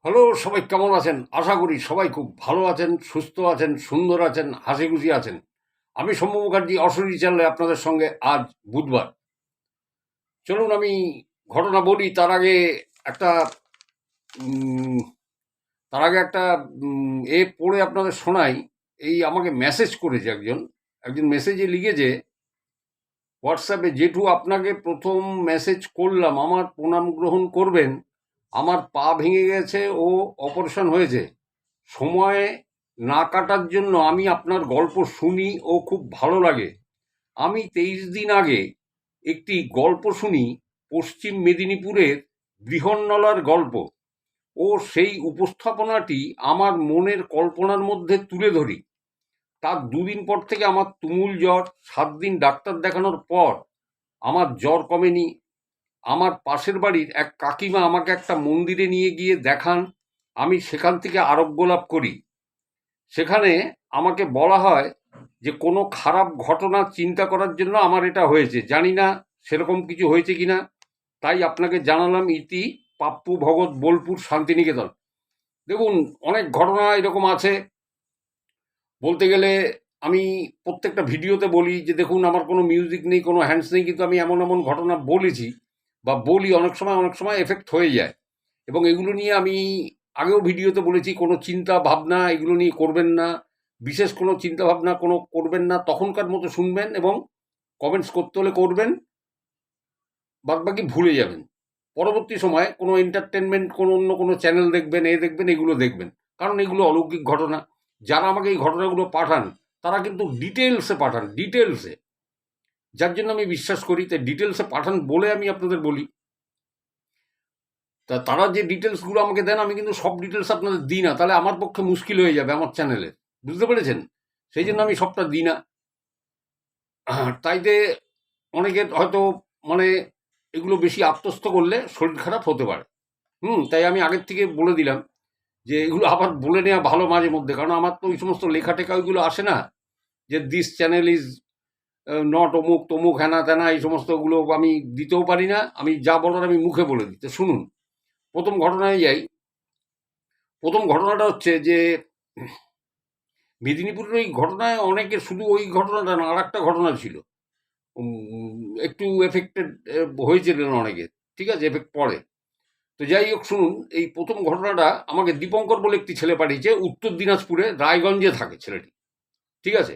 Hello, সবাই কেমন আছেন? আশা করি সবাই খুব ভালো আছেন, সুস্থ আছেন, সুন্দর আছেন, হাসি খুশি আছেন। আমি সৌম্য মুখার্জি, অশরীরী চ্যানেলে আপনাদের সঙ্গে আজ বুধবার। চলুন আমি ঘটনা বলি। একটা উম, তার আগে একটা পড়ে আপনাদের শোনাই। এই আমাকে মেসেজ করেছে একজন মেসেজে লিখেছে হোয়াটসঅ্যাপে, জেঠু আপনাকে প্রথম মেসেজ করলাম, আমার প্রণাম গ্রহণ করবেন। আমার পা ভেঙে গেছে ও অপারেশন হয়েছে। সময় না কাটার জন্য আমি আপনার গল্প শুনি ও খুব ভালো লাগে। আমি 23 দিন আগে একটি গল্প শুনি, পশ্চিম মেদিনীপুরের বৃহন্নলার গল্প, ও সেই উপস্থাপনাটি আমার মনের কল্পনার মধ্যে তুলে ধরি। তার 2 দিন পর থেকে আমার তুমুল জ্বর। 7 দিন ডাক্তার দেখানোর পর আমার জ্বর কমেনি। আমার পাশের বাড়ির এক কাকিমা আমাকে একটা মন্দিরে নিয়ে গিয়ে দেখান। আমি সেখান থেকে আরোগ্য লাভ করি। সেখানে আমাকে বলা হয় যে কোনো খারাপ ঘটনা চিন্তা করার জন্য আমার এটা হয়েছে। জানি না সেরকম কিছু হয়েছে কিনা, তাই আপনাকে জানালাম। ইতি পাপ্পু ভগত, বোলপুর, শান্তিনিকেতন। দেখুন, অনেক ঘটনা এরকম আছে। বলতে গেলে আমি প্রত্যেকটা ভিডিওতে বলি যে দেখুন, আমার কোনো মিউজিক নেই, কোনো হ্যান্ডস নেই, কিন্তু আমি এমন এমন ঘটনা বলেছি বা বলি, অনেক সময় এফেক্ট হয়ে যায়। এবং এগুলো নিয়ে আমি আগেও ভিডিওতে বলেছি, কোনো চিন্তা ভাবনা এগুলো নিয়ে করবেন না। বিশেষ কোনো চিন্তা ভাবনা কোনো করবেন না, তখনকার মতো শুনবেন এবং কমেন্টস করতে হলে করবেন, বাদবাকি ভুলে যাবেন। পরবর্তী সময়ে কোনো এন্টারটেনমেন্ট, কোনো অন্য কোনো চ্যানেল দেখবেন, দেখবেন, এগুলো দেখবেন। কারণ এগুলো অলৌকিক ঘটনা। যারা আমাকে এই ঘটনাগুলো পাঠান তারা কিন্তু ডিটেলসে পাঠান, ডিটেলসে। যার জন্য আমি বিশ্বাস করি, তাই ডিটেলসে পাঠান বলে আমি আপনাদের বলি। তা তারা যে ডিটেলসগুলো আমাকে দেন, আমি কিন্তু সব ডিটেলস আপনাদের দিই না, তাহলে আমার পক্ষে মুশকিল হয়ে যাবে আমার চ্যানেলে। বুঝতে পেরেছেন? সেই জন্য আমি সবটা দিই না। তাইতে অনেকের হয়তো মানে এগুলো বেশি আত্মস্থ করলে শরীর খারাপ হতে পারে। তাই আমি আগের থেকে বলে দিলাম যে এগুলো আবার বলে নেওয়া ভালো মাঝে মধ্যে, কারণ আমার তো ওই সমস্ত লেখা টেখা ওইগুলো আসে না, যে দিস চ্যানেল ইজ নট অমুক তমুক হ্যানা ত্যানা, এই সমস্তগুলো আমি দিতেও পারি না। আমি যা বলার আমি মুখে বলে দিতে। শুনুন, প্রথম ঘটনায় যাই। প্রথম ঘটনাটা হচ্ছে যে মেদিনীপুরের ওই ঘটনায় অনেকের, শুধু ওই ঘটনাটা না, আর একটা ঘটনা ছিল। একটু এফেক্টেড হয়েছিলেন অনেকে। ঠিক আছে, এফেক্ট পড়ে। তো যাই হোক, শুনুন, এই প্রথম ঘটনাটা আমাকে দীপঙ্কর বলে একটি ছেলে পাঠিয়েছে। উত্তর দিনাজপুরে রায়গঞ্জে থাকে ছেলেটি। ঠিক আছে?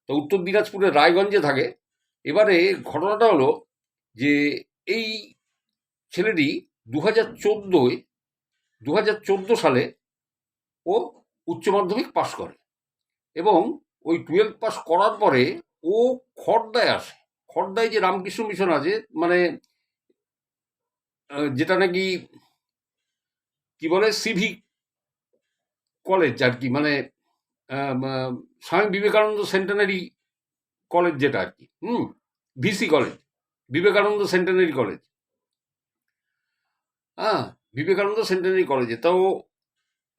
তো উত্তর দিনাজপুরে রায়গঞ্জে থাকে। এবারে ঘটনাটা হলো যে এই ছেলেটি 2014 সালে ও উচ্চ মাধ্যমিক পাশ করে এবং ওই 12 পাস করার পরে ও খড়দায় আসে। খড়দায় যে রামকৃষ্ণ মিশন আছে, মানে যেটা নাকি কি বলে, সিভিক কলেজ আর কি, মানে স্বামী বিবেকানন্দ সেন্টেনারি কলেজ যেটা আর কি, VC college, Vivekananda centenary college. হ্যাঁ, বিবেকানন্দ সেন্টেনারি কলেজে। তো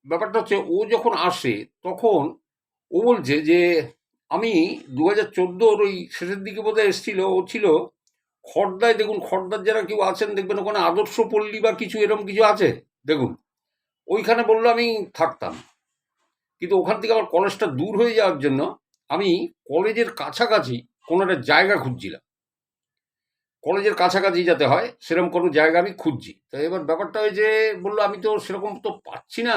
ব্যাপারটা হচ্ছে, ও যখন আসে তখন ও বলছে যে আমি 2014 ওই শেষের দিকে বোধহয় এসেছিল। ও ছিল খড়দায়। দেখুন, খড়দার যারা কেউ আছেন দেখবেন ওখানে আদর্শ পল্লী বা কিছু এরকম কিছু আছে। দেখুন, ওইখানে বললো আমি থাকতাম। কিন্তু ওখান থেকে আমার কলেজটা দূর হয়ে যাওয়ার জন্য আমি কলেজের কাছাকাছি কোনো একটা জায়গা খুঁজছিলাম। কলেজের কাছাকাছি যাতে হয় সেরকম কোনো জায়গা আমি খুঁজছি। তো এবার ব্যাপারটা হয়েছে, বললো আমি তো সেরকম তো পাচ্ছি না।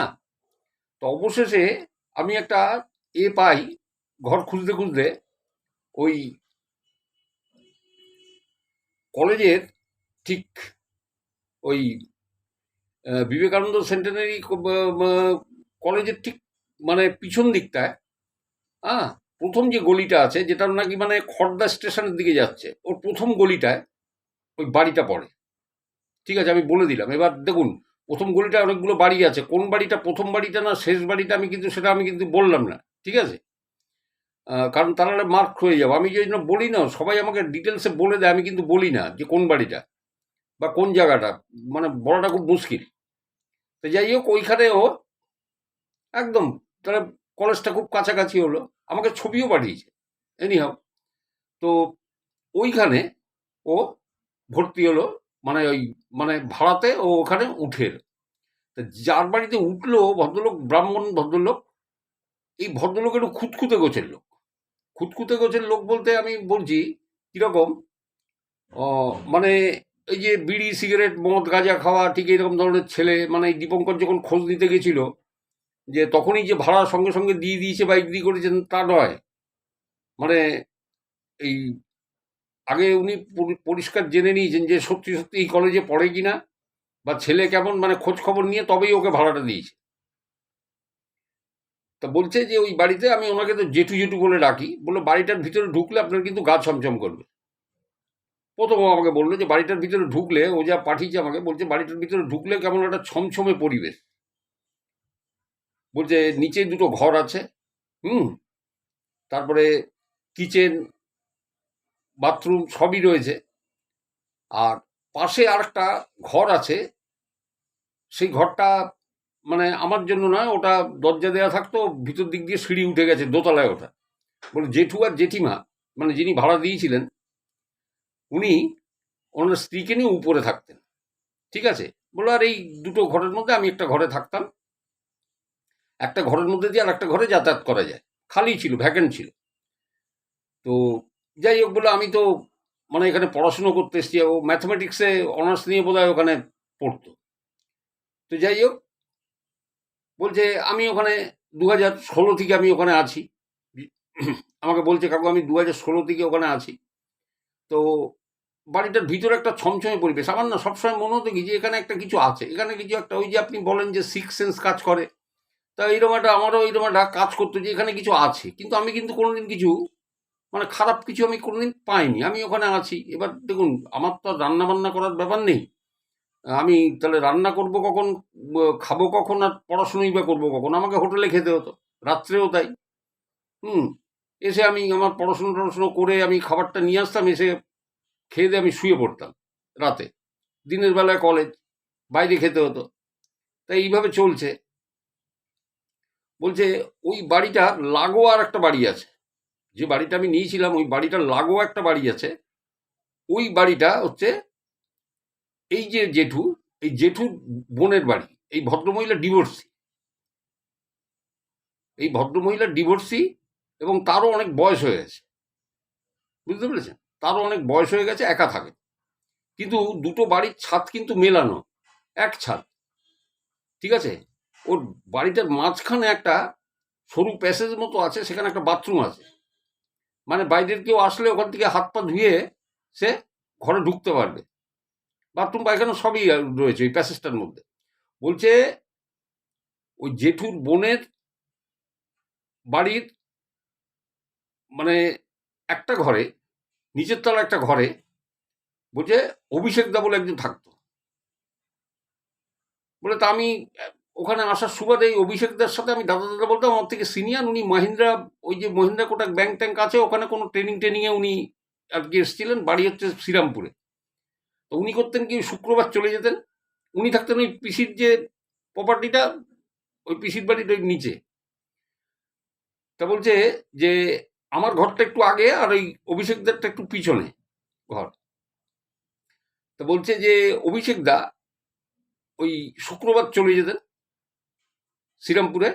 তো অবশেষে আমি একটা পাই, ঘর খুঁজতে খুঁজতে ওই কলেজের ঠিক ওই বিবেকানন্দ সেন্টেনারি কলেজের ঠিক মানে পিছন দিকটায়, হ্যাঁ, প্রথম যে গলিটা আছে, যেটা নাকি মানে খড়দা স্টেশনের দিকে যাচ্ছে, ওর প্রথম গলিটায় ওই বাড়িটা পড়ে। ঠিক আছে, আমি বলে দিলাম। এবার দেখুন, প্রথম গলিটায় অনেকগুলো বাড়ি আছে, কোন বাড়িটা প্রথম বাড়িটা না শেষ বাড়িটা আমি কিন্তু বললাম না। ঠিক আছে? কারণ তাহলে মার্ক হয়ে যাবো। আমি যে জন্য বলি না, সবাই আমাকে ডিটেলসে বলে দেয়, আমি কিন্তু বলি না যে কোন বাড়িটা বা কোন জায়গাটা, মানে বলাটা খুব মুশকিল। তো যাই হোক, ওইখানে ও একদম, তাহলে কলেজটা খুব কাছাকাছি হলো। আমাকে ছবিও পাঠিয়েছে। এনিহাও, তো ওইখানে ও ভর্তি হলো, মানে ওই মানে ভাড়াতে ও ওখানে উঠে এলো। তা যার বাড়িতে উঠলো ভদ্রলোক, ব্রাহ্মণ ভদ্রলোক, এই ভদ্রলোক একটু খুঁতখুঁতে গোছের লোক। খুঁতখুঁতে গোছের লোক বলতে আমি বলছি কিরকম, মানে এই যে বিড়ি সিগারেট মদ গাঁজা খাওয়া ঠিক এরকম ধরনের ছেলে। মানে এই দীপঙ্কর যখন খোঁজ নিতে গেছিল, যে তখনই যে ভাড়া সঙ্গে সঙ্গে দিয়ে দিয়েছে বা এগ্রি করেছেন তা নয়। মানে এই আগে উনি পরিষ্কার জেনে নিয়েছেন যে সত্যি সত্যি এই কলেজে পড়ে কিনা বা ছেলে কেমন, মানে খোঁজ খবর নিয়ে তবেই ওকে ভাড়াটা দিয়েছে। তা বলছে যে ওই বাড়িতে, আমি ওনাকে তো জেঠু জেঠু বলে ডাকি, বললো বাড়িটার ভিতরে ঢুকলে আপনার কিন্তু গা ছমছম করবে। প্রথম আমাকে বললো যে বাড়িটার ভিতরে ঢুকলে, ও যা পাঠিয়েছে আমাকে, বলছে বাড়িটার ভিতরে ঢুকলে কেমন একটা ছমছমে পরিবেশ। বলছে নিচে দুটো ঘর আছে, হুম, তারপরে কিচেন বাথরুম সবই রয়েছে, আর পাশে আর একটা ঘর আছে। সেই ঘরটা মানে আমার জন্য নয়, ওটা দরজা দেওয়া থাকতো, ভিতর দিক দিয়ে সিঁড়ি উঠে গেছে, দোতলায় ওঠা। বলে জেঠু আর জেঠিমা, মানে যিনি ভাড়া দিয়েছিলেন, উনি ওনার স্ত্রীকে নিয়ে উপরে থাকতেন। ঠিক আছে, বলো আর এই দুটো ঘরের মধ্যে আমি একটা ঘরে থাকতাম, একটা ঘরের মধ্যে দিয়ে আর একটা ঘরে যাতায়াত করা যায়, খালি ছিল, ভ্যাকেন্ট ছিল। তো যাই হোক, বলে আমি তো মানে এখানে পড়াশুনো করতে এসেছি, ও ম্যাথমেটিক্সে অনার্স নিয়ে বোধহয় ওখানে পড়তো। তো যাই হোক, বলছে আমি ওখানে 2016 থেকে আমি ওখানে আছি। আমাকে বলছে কাকু আমি 2016 থেকে ওখানে আছি। তো বাড়িটার ভিতরে একটা ছমছমে পরিবেশ। আমার না সবসময় মনে হতো কি যে এখানে একটা কিছু আছে, এখানে কিছু একটা, ওই যে আপনি বলেন যে সিক্স সেন্স কাজ করে, তা এইরকম একটা আমারও এইরকম একটা কাজ করতো যে এখানে কিছু আছে। কিন্তু আমি কিন্তু কোনোদিন কিছু, মানে খারাপ কিছু আমি কোনোদিন পাইনি। আমি ওখানে আছি। এবার দেখুন, আমার তো আর রান্না বান্না করার ব্যাপার নেই। আমি তাহলে রান্না করব কখন, খাবো কখন, আর পড়াশুনোই বা করবো কখন? আমাকে হোটেলে খেতে হতো, রাত্রেও তাই। হুম, এসে আমি আমার পড়াশুনো টড়াশুনো করে আমি খাবারটা নিয়ে আসতাম, এসে খেয়ে দিয়ে আমি শুয়ে পড়তাম রাতে। দিনের বেলায় কলেজ, বাইরে খেতে হতো। তাই এইভাবে চলছে। বলছে ওই বাড়িটার লাগোয়া আর একটা বাড়ি আছে, যে বাড়িটা আমি নিয়েছিলাম ওই বাড়িটার লাগোয়া একটা বাড়ি আছে। ওই বাড়িটা হচ্ছে এই যে জেঠু, এই জেঠুর বোনের বাড়ি। এই ভদ্রমহিলা ডিভোর্সি, এই ভদ্রমহিলার ডিভোর্সি, এবং তারও অনেক বয়স হয়ে গেছে, বুঝতে পেরেছেন? তারও অনেক বয়স হয়ে গেছে, একা থাকে। কিন্তু দুটো বাড়ির ছাদ কিন্তু মেলানো, এক ছাদ। ঠিক আছে, ওর বাড়িটার মাঝখানে একটা সরু প্যাসেজ মতো আছে, সেখানে একটা বাথরুম আছে। মানে বাইরের কেউ আসলে ওখান থেকে হাত পা ধুয়ে সে ঘরে ঢুকতে পারবে। বাথরুম পায়খানা সবই রয়েছে ওই প্যাসেজটার মধ্যে। বলছে ওই জেঠুর বোনের বাড়ির মানে একটা ঘরে, নিচের তলা একটা ঘরে, বলছে অভিষেক দা বলে একজন থাকতো। বলে তা আমি ওখানে আসার সুবাদে এই অভিষেকদার সাথে আমি দাদা দাদা বলতাম, আমার থেকে সিনিয়র। উনি মাহিন্দ্রা, ওই যে মহিন্দ্রা কোটাক ব্যাংক ট্যাঙ্ক আছে ওখানে কোনো ট্রেনিংয়ে উনি আর কি এসেছিলেন। বাড়ি হচ্ছে শ্রীরামপুরে। তো উনি করতেন কি, শুক্রবার চলে যেতেন। উনি থাকতেন ওই পিসির যে প্রপার্টিটা, ওই পিসির বাড়ির ওই নিচে। তা বলছে যে আমার ঘরটা একটু আগে আর ওই অভিষেকদারটা একটু পিছনে ঘর। তা বলছে যে অভিষেক দা ওই শুক্রবার চলে যেতেন শ্রীরামপুরে,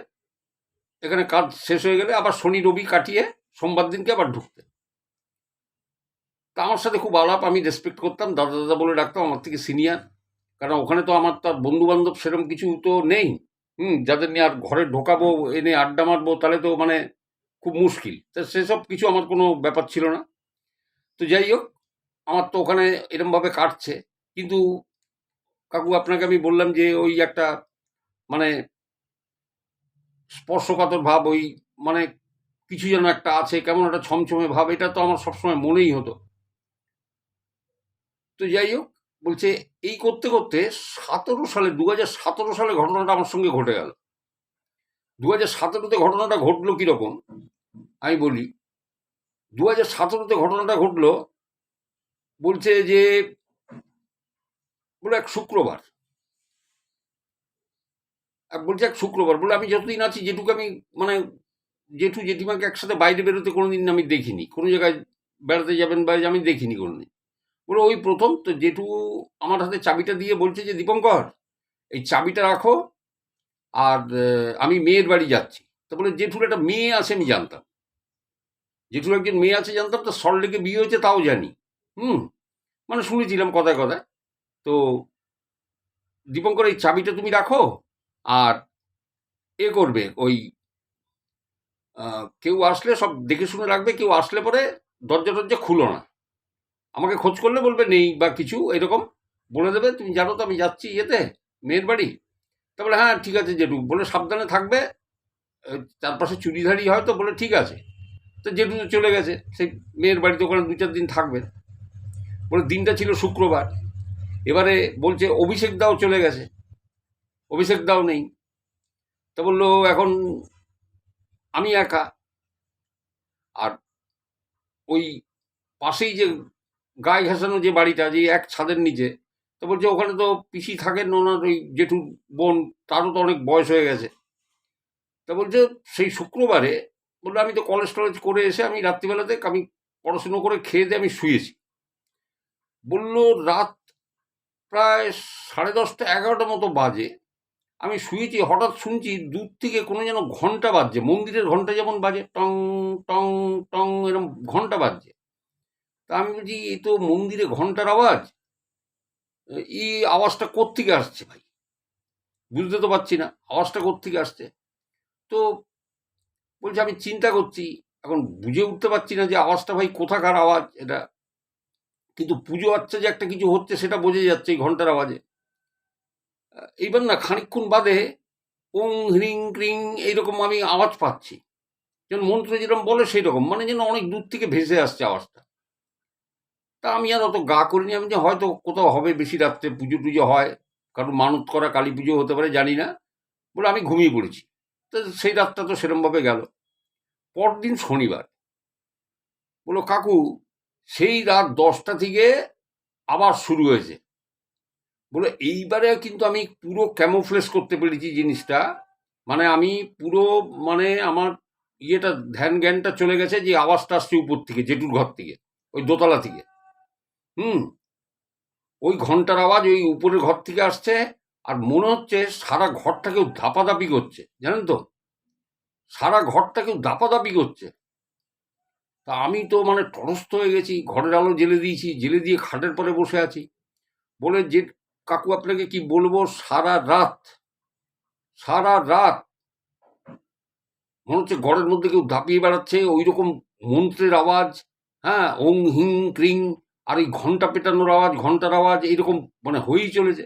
এখানে কাজ শেষ হয়ে গেলে আবার শনি রবি কাটিয়ে সোমবার দিনকে আবার ঢুকতেন। তা আমার সাথে খুব আলাপ, আমি রেসপেক্ট করতাম, দাদা দাদা বলে ডাকতাম, আমার থেকে সিনিয়র। কারণ ওখানে তো আমার তার বন্ধু বান্ধব সেরকম কিছু তো নেই, যাদের নিয়ে আর ঘরে ঢোকাবো, এনে আড্ডা মারবো, তাহলে তো মানে খুব মুশকিল। তা সেসব কিছু আমার কোনো ব্যাপার ছিল না। তো যাই হোক, আমার তো ওখানে এরমভাবে কাটছে। কিন্তু কাকু আপনাকে আমি বললাম যে ওই একটা মানে স্পর্শকাতর ভাব, ওই মানে কিছু যেন একটা আছে, কেমন একটা ছমছমে ভাব, এটা তো আমার সবসময় মনেই হতো। তো যাই হোক, বলছে এই করতে করতে 17 সালে, 2017 সালে ঘটনাটা আমার সঙ্গে ঘটে গেল। 2017-তে ঘটনাটা ঘটলো কিরকম আমি বলি। 2017-তে ঘটনাটা ঘটলো, বলছে যে বলে এক শুক্রবার, বলছে এক শুক্রবার, বলে আমি যতদিন আছি জেঠুকে আমি মানে জেঠু জেঠিমাকে একসাথে বাইরে বেরোতে কোনোদিন আমি দেখিনি, কোনো জায়গায় বেড়াতে যাবেন বাইরে আমি দেখিনি কোনোদিন। বলে ওই প্রথম। তো জেঠু আমার হাতে চাবিটা দিয়ে বলছে যে দীপঙ্কর, এই চাবিটা রাখো, আর আমি মেয়ের বাড়ি যাচ্ছি। তো বলে জেঠুর একটা মেয়ে আছে আমি জানতাম, জেঠুর একজন মেয়ে আছে জানতাম, তো সল্টলেকে বিয়ে হয়েছে তাও জানি। হুম, মানে শুনেছিলাম কথায় কথায়। তো দীপঙ্কর এই চাবিটা তুমি রাখো, আর করবে ওই কেউ আসলে সব দেখে শুনে রাখবে, কেউ আসলে পরে দরজা টরজা খুলো না, আমাকে খোঁজ করলে বলবে নেই বা কিছু এরকম বলে দেবে, তুমি জানো তো আমি যাচ্ছি ইয়েতে মেয়ের বাড়ি। তা বলে হ্যাঁ ঠিক আছে জেঠু, বলে সাবধানে থাকবে, চারপাশে চুরিধারি হয় তো, বলে ঠিক আছে। তো জেঠু তো চলে গেছে সেই মেয়ের বাড়িতে, ওখানে 2-4 দিন থাকবে। বলে দিনটা ছিল শুক্রবার। এবারে বলছে অভিষেক দাও চলে গেছে, অভিষেক দাও নেই। তা বললো এখন আমি একা, আর ওই পাশেই যে গায়ে ঘেঁষানো যে বাড়িটা, যে এক ছাদের নিচে, তো বলছে ওখানে তো পিসি থাকেন, ওনার ওই জেঠুর বোন, তারও তো অনেক বয়স হয়ে গেছে। তা বলছে সেই শুক্রবারে, বললো আমি তো কলেজ টলেজ করে এসে আমি রাত্রিবেলাতে আমি পড়াশুনো করে খেয়ে দিয়ে আমি শুয়েছি। বললো রাত প্রায় 10:30 11টা মতো বাজে, আমি শুয়েছি, হঠাৎ শুনছি দূর থেকে কোনো যেন ঘন্টা বাজছে, মন্দিরের ঘন্টা যেমন বাজে টং টং টং, এরকম ঘন্টা বাজছে। তা আমি বলছি এই তো মন্দিরে ঘন্টার আওয়াজ, এই আওয়াজটা কোত্থেকে আসছে ভাই, বুঝতে তো পারছি না আওয়াজটা কোত্থেকে আসছে। তো বলছে আমি চিন্তা করছি, এখন বুঝে উঠতে পারছি না যে আওয়াজটা ভাই কোথাকার আওয়াজ এটা, কিন্তু পুজো আচ্ছা যে একটা কিছু হচ্ছে সেটা বোঝা যাচ্ছে এই ঘন্টার আওয়াজে। এইবার না খানিকক্ষণ বাদে ওং হ্রিং ক্রিং এইরকম আমি আওয়াজ পাচ্ছি, যেন মন্ত্র যেরকম বলে সেই রকম, মানে যেন অনেক দূর থেকে ভেসে আসছে আওয়াজটা। তা আমি আর অত গা করিনি, আমি যে হয়তো কোথাও হবে, বেশি রাত্রে পুজো টুজো হয়, কারণ মানত করা কালী পুজো হতে পারে জানি না, বলে আমি ঘুমিয়ে পড়েছি। তো সেই রাতটা তো সেরমভাবে গেল। পরদিন শনিবার, বললো কাকু সেই রাত 10টা থেকে আবার শুরু হয়েছে। বলে এইবারে কিন্তু আমি পুরো ক্যামোফ্লেজ করতে পেরেছি জিনিসটা, মানে আমি পুরো, মানে আমার ইয়েটা ধ্যান জ্ঞানটা চলে গেছে যে আওয়াজটা আসছে উপর থেকে, জেঠুর ঘর থেকে, ওই দোতলা থেকে। হুম, ওই ঘন্টার আওয়াজ ওই উপরের ঘর থেকে আসছে, আর মনে হচ্ছে সারা ঘরটা কেউ ধাপাধাপি করছে, জানেন তো, সারা ঘরটা কেউ ধাপাধাপি করছে। তা আমি তো মানে তটস্থ হয়ে গেছি, ঘরের আলো জ্বেলে দিয়েছি, জ্বেলে দিয়ে খাটের পরে বসে আছি। বলে যে কাকু আপনাকে কি বলবো, সারা রাত, সারা রাত মনে হচ্ছে ঘরের মধ্যে কেউ ধাপিয়ে বেড়াচ্ছে, ওই রকম মন্ত্রের আওয়াজ, হ্যাঁ, ওং হিং ক্রিং, আর এই ঘন্টা পেটানোর আওয়াজ, ঘন্টার আওয়াজ, এইরকম মানে হয়েই চলেছে।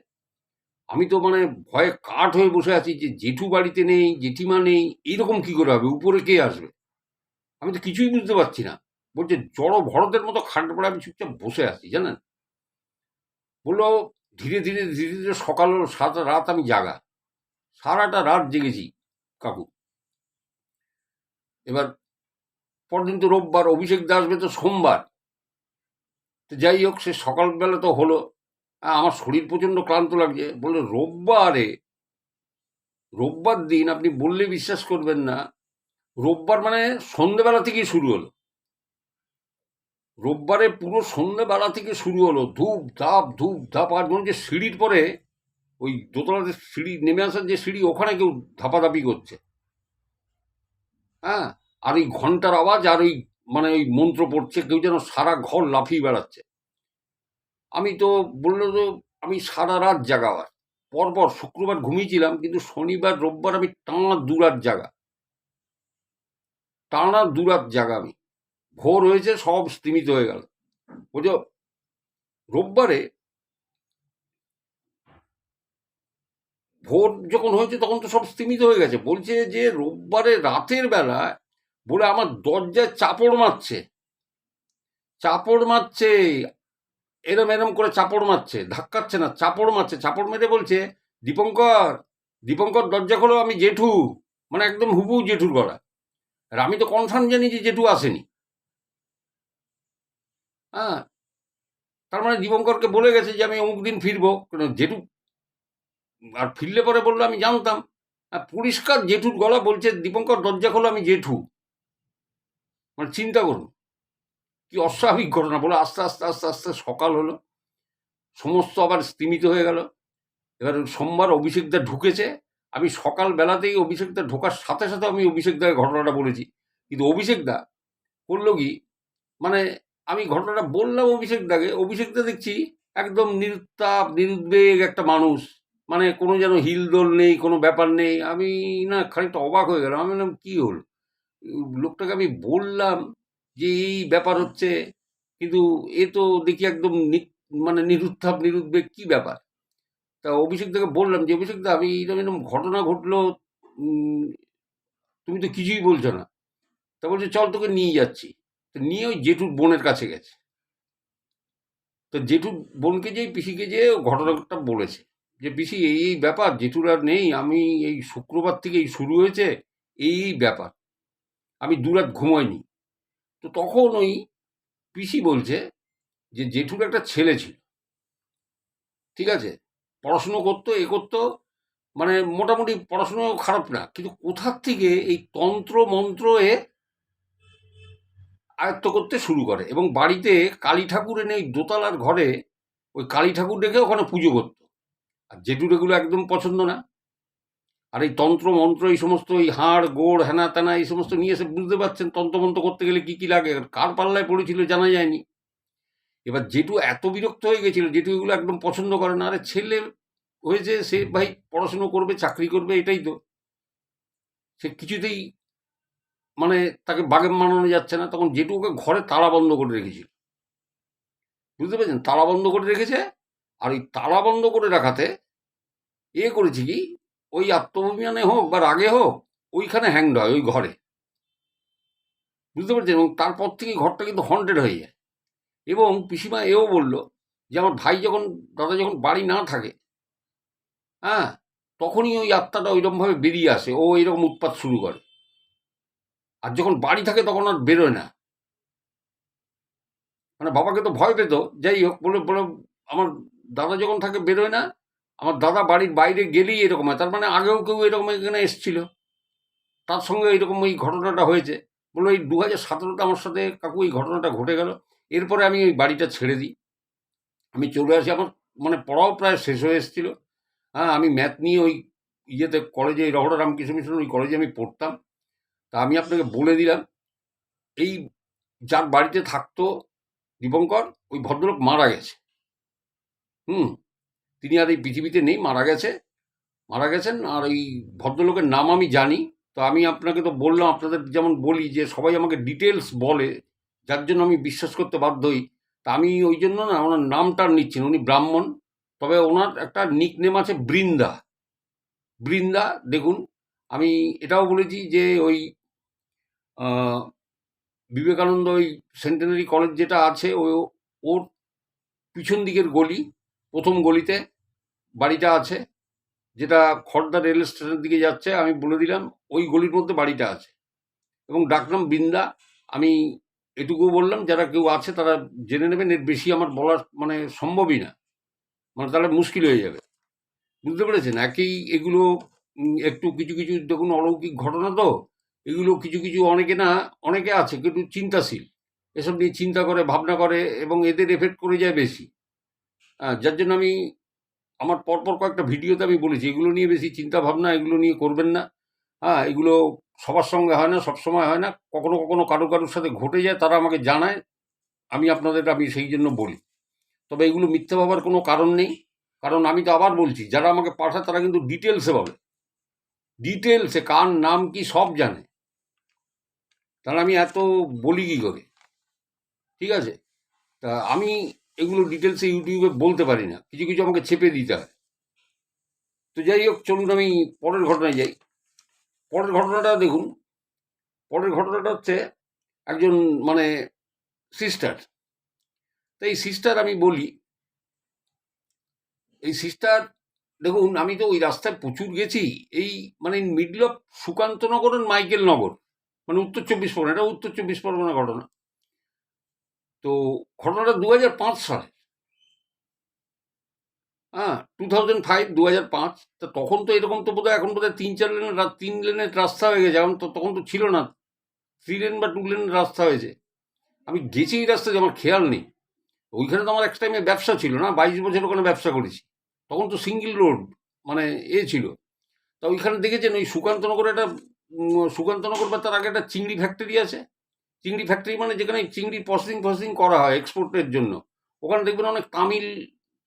আমি তো মানে ভয়ে কাঠ হয়ে বসে আছি যে জেঠু বাড়িতে নেই, জেঠিমা নেই, এইরকম কি করে হবে, উপরে কে আসবে, আমি তো কিছুই বুঝতে পারছি না। বলছে জড় ভরতের মতো খাট পড়ে আমি চুপচাপ বসে আছি, জানেন। বললো ধীরে ধীরে ধীরে ধীরে সকাল হলো, সারা রাত আমি জাগা, সারাটা রাত জেগেছি কাকু। এবার পরদিন তো রোববার, অভিষেক দা আসবে তো সোমবার। তো যাই হোক, সে সকালবেলা তো হলো, আমার শরীর প্রচণ্ড ক্লান্ত লাগছে। বলে রোববারে, রোববার দিন আপনি বললে বিশ্বাস করবেন না, রোববার মানে সন্ধ্যেবেলা থেকেই শুরু হলো, রোববারে পুরো সন্ধ্যেবেলা থেকে শুরু হলো, ধূপ ধাপ, আর মনে হচ্ছে সিঁড়ির পরে ওই দোতলাতে সিঁড়ি নেমে আসার যে সিঁড়ি, ওখানে কেউ ধাপাধাপি করছে। হ্যাঁ, আর ওই ঘন্টার আওয়াজ, আর ওই মানে ওই মন্ত্র পড়ছে, কেউ যেন সারা ঘর লাফিয়ে বেড়াচ্ছে। আমি তো বললো তো আমি সারা রাত জাগা, আবার পরপর শুক্রবার ঘুমিয়েছিলাম, কিন্তু শনিবার রোববার আমি টানা 2 রাত জাগা, টানা 2 রাত জাগা আমি। ভোর হয়েছে সব স্তিমিত হয়ে গেল। বুঝো, রোববারে ভোর যখন হয়েছে তখন তো সব স্তিমিত হয়ে গেছে। বলছে যে রোববারে রাতের বেলায়, বলে আমার দরজায় চাপড় মারছে, চাপড় মারছে, এরম এরম করে চাপড় মারছে, ধাক্কাচ্ছে না, চাপড় মারছে, চাপড় মেরে বলছে দীপঙ্কর, দীপঙ্কর দরজা খোলো, আমি জেঠু, মানে একদম হুবহু জেঠুর গলা। আর আমি তো কনফার্ম জানি যে জেঠু আসেনি। হ্যাঁ, তার মানে দীপঙ্করকে বলে গেছে যে আমি অমুক দিন ফিরবো, জেঠু, আর ফিরলে পরে বললো আমি জানতাম। পরিষ্কার জেঠুর গলা, বলছে দীপঙ্কর দরজা খোলো, আমি জেঠু। মানে চিন্তা করুন কি অস্বাভাবিক ঘটনা। বলে আস্তে আস্তে আস্তে আস্তে সকাল হলো, সমস্ত আবার স্তিমিত হয়ে গেল। এবার সোমবার অভিষেকদা ঢুকেছে, আমি সকালবেলাতেই অভিষেকদা ঢোকার সাথে সাথে আমি অভিষেকদাকে ঘটনাটা বলেছি। কিন্তু অভিষেকদা করলো কি, মানে আমি ঘটনাটা বললাম অভিষেকদাকে, অভিষেকদা দেখছি একদম নিরুত্তাপ নিরুদ্বেগ একটা মানুষ, মানে কোনো যেন হিলদোল নেই, কোনো ব্যাপার নেই। আমি না খানিকটা অবাক হয়ে গেলাম, আমি বললাম কী হলো, লোকটাকে আমি বললাম যে এই ব্যাপার হচ্ছে, কিন্তু এ তো দেখি একদম মানে নিরুত্তাপ নিরুদ্বেগ, কী ব্যাপার। তা অভিষেকদাকে বললাম যে অভিষেকদা আমি এরকম এরকম ঘটনা ঘটলো, তুমি তো কিছুই বলছো না। তা বলছে চল তোকে নিয়ে যাচ্ছি। তো নিয়ে ওই জেঠুর বোনের কাছে গেছে। তো জেঠুর বোনকে যেয়ে পিসিকে যেয়ে ঘটনাটা বলেছে যে পিসি এই এই ব্যাপার, জেঠুর আর নেই, আমি এই শুক্রবার থেকে এই শুরু হয়েছে, এই এই ব্যাপার, আমি দুরাত ঘুমোইনি। তো তখন ওই পিসি বলছে যে জেঠুর একটা ছেলে ছিল, ঠিক আছে, পড়াশুনো করতো, এ করতো, মানে মোটামুটি পড়াশুনো খারাপ না, কিন্তু কোথার থেকে এই তন্ত্র মন্ত্র আয়ত্ত করতে শুরু করে, এবং বাড়িতে কালী ঠাকুর এনে ওই দোতলার ঘরে ওই কালী ঠাকুর রেখে ওখানে পুজো করতো। আর জেঠুর এগুলো একদম পছন্দ না। আর এই তন্ত্র মন্ত্র এই সমস্ত এই হাড় গোড় হেনা তেনা এই সমস্ত নিয়ে এসে, বুঝতে পারছেন তন্ত্রমন্ত্র করতে গেলে কি কি লাগে, কার পাল্লায় পড়েছিল জানা যায়নি। এবার জেঠু এত বিরক্ত হয়ে গেছিল, জেঠু এগুলো একদম পছন্দ করে না। আরে ছেলে হয়েছে, সে ভাই পড়াশুনো করবে, চাকরি করবে, এটাই তো, সে কিছুতেই মানে তাকে বাগে মানানো যাচ্ছে না। তখন জেঠু ওকে ঘরে তালা বন্ধ করে রেখেছিল, বুঝতে পেরেছেন, তালা বন্ধ করে রেখেছে। আর ওই তালা বন্ধ করে রাখাতে করেছি কি, ওই আত্মঅভিমানে হোক বা রাগে হোক, ওইখানে হ্যাংড হয় ওই ঘরে, বুঝতে পারছেন। এবং তারপর থেকে ঘরটা কিন্তু হন্টেড হয়ে যায়। এবং পিসিমা এও বলল যে আমার ভাই যখন, দাদা যখন বাড়ি না থাকে, হ্যাঁ, তখনই ওই আত্মাটা ওইরকমভাবে বেরিয়ে আসে, ও এরকম উৎপাত শুরু করে। আর যখন বাড়ি থাকে তখন আর বেরোয় না। মানে বাবাকে তো ভয় পেত, যাই হোক, বলে বলে আমার দাদা যখন থাকে বেরোয় না, আমার দাদা বাড়ির বাইরে গেলেই এরকম হয়। তার মানে আগেও কেউ এরকম এখানে এসছিল, তার সঙ্গে এরকম এই ঘটনাটা হয়েছে। বললো এই 2017-তে আমার সাথে কাকু এই ঘটনাটা ঘটে গেল। এরপরে আমি ওই বাড়িটা ছেড়ে দিই, আমি চলে আসি। আমার মানে পড়াও প্রায় শেষ হয়ে এসেছিল। হ্যাঁ, আমি ম্যাথ নিয়ে ওই ইয়েতে কলেজে, রহড়া রামকৃষ্ণ মিশন ওই কলেজে আমি পড়তাম। তা আমি আপনাকে বলে দিলাম, এই যার বাড়িতে থাকতো দীপঙ্কর, ওই ভদ্রলোক মারা গেছে। হুম, তিনি আর এই পৃথিবীতে নেই, মারা গেছে, মারা গেছেন। আর এই ভদ্রলোকের নাম আমি জানি। তো আমি আপনাকে তো বললাম, আপনাদের যেমন বলি যে সবাই আমাকে ডিটেলস বলে, যার জন্য আমি বিশ্বাস করতে বাধ্য হই। তা আমি ওই জন্য না ওনার নামটা আর নিচ্ছি না। উনি ব্রাহ্মণ, তবে ওনার একটা নিকনেম আছে বৃন্দা। বৃন্দা, দেখুন, আমি এটাও বলেছি যে ওই বিবেকানন্দ ওই সেন্টেনারি কলেজ যেটা আছে, ওর পিছন দিকের গলি, প্রথম গলিতে বাড়িটা আছে, যেটা খড়দা রেল স্টেশনের দিকে যাচ্ছে, আমি বলে দিলাম ওই গলির মধ্যে বাড়িটা আছে। এবং ডাকনাম বৃন্দা। আমি এটুকুও বললাম, যারা কেউ আছে তারা জেনে নেবেন, এর বেশি আমার বলার মানে সম্ভবই না, মানে তাহলে মুশকিল হয়ে যাবে, বুঝতে পেরেছেন। একই এগুলো একটু কিছু কিছু দেখুন অলৌকিক ঘটনা তো, এগুলো কিছু কিছু অনেকে না, অনেকে আছে কিন্তু চিন্তাশীল, এসব নিয়ে চিন্তা করে, ভাবনা করে, এবং এদের এফেক্ট করে যায় বেশি। যার জন্য আমি আমার পরপর কয়েকটা ভিডিওতে আমি বলেছি এগুলো নিয়ে বেশি চিন্তা ভাবনা এগুলো নিয়ে করবেন না। হ্যাঁ, এগুলো সবার সঙ্গে হয় না, সবসময় হয় না, কখনো কখনো কারো কারোর সাথে ঘটে যায়, তারা আমাকে জানায়, আমি সেই জন্য বলি। তবে এগুলো মিথ্যা ভাবার কোনো কারণ নেই, কারণ আমি তো আবার বলছি, যারা আমাকে পাঠায় তারা কিন্তু ডিটেলসে বলে, ডিটেলসে কার নাম কি সব জানে। তাহলে আমি এত বলি কি করে, ঠিক আছে। তা আমি এগুলো ডিটেলসে ইউটিউবে বলতে পারি না, কিছু কিছু আমাকে চেপে দিতে হয়। তো যাই হোক, চলুন আমি পরের ঘটনায় যাই। পরের ঘটনাটা দেখুন, পরের ঘটনাটা হচ্ছে একজন মানে সিস্টার। তো এই সিস্টার আমি বলি, এই সিস্টার দেখুন, আমি তো ওই রাস্তায় প্রচুর গেছি, এই মানে মিডল অফ সুকান্তনগর আর মাইকেল নগর, মানে উত্তর 24 পরগনা, এটা উত্তর 24 পরগনা ঘটনা। তো ঘটনাটা 2005 সালে, হ্যাঁ, 2005, 2005। তা তখন তো এরকম তো বোধহয়, এখন বোধহয় 3 লেনের রাস্তা হয়ে গেছে, এখন তো তখন তো ছিল না, 3 লেন বা 2 লেনের রাস্তা হয়েছে। আমি গেছি এই রাস্তায়, আমার খেয়াল নেই। ওইখানে তো আমার এক টাইমে ব্যবসা ছিল না, 22 বছর ওখানে ব্যবসা করেছি। তখন তো সিঙ্গেল রোড, মানে ছিল। তা ওইখানে দেখেছেন ওই সুকান্তনগরে একটা সুকান্তনগর বা তার আগে একটা চিংড়ি ফ্যাক্টরি আছে। চিংড়ি ফ্যাক্টরি মানে যেখানে চিংড়ি প্রসেসিং ফসেসিং করা হয় এক্সপোর্টের জন্য। ওখানে দেখবেন অনেক তামিল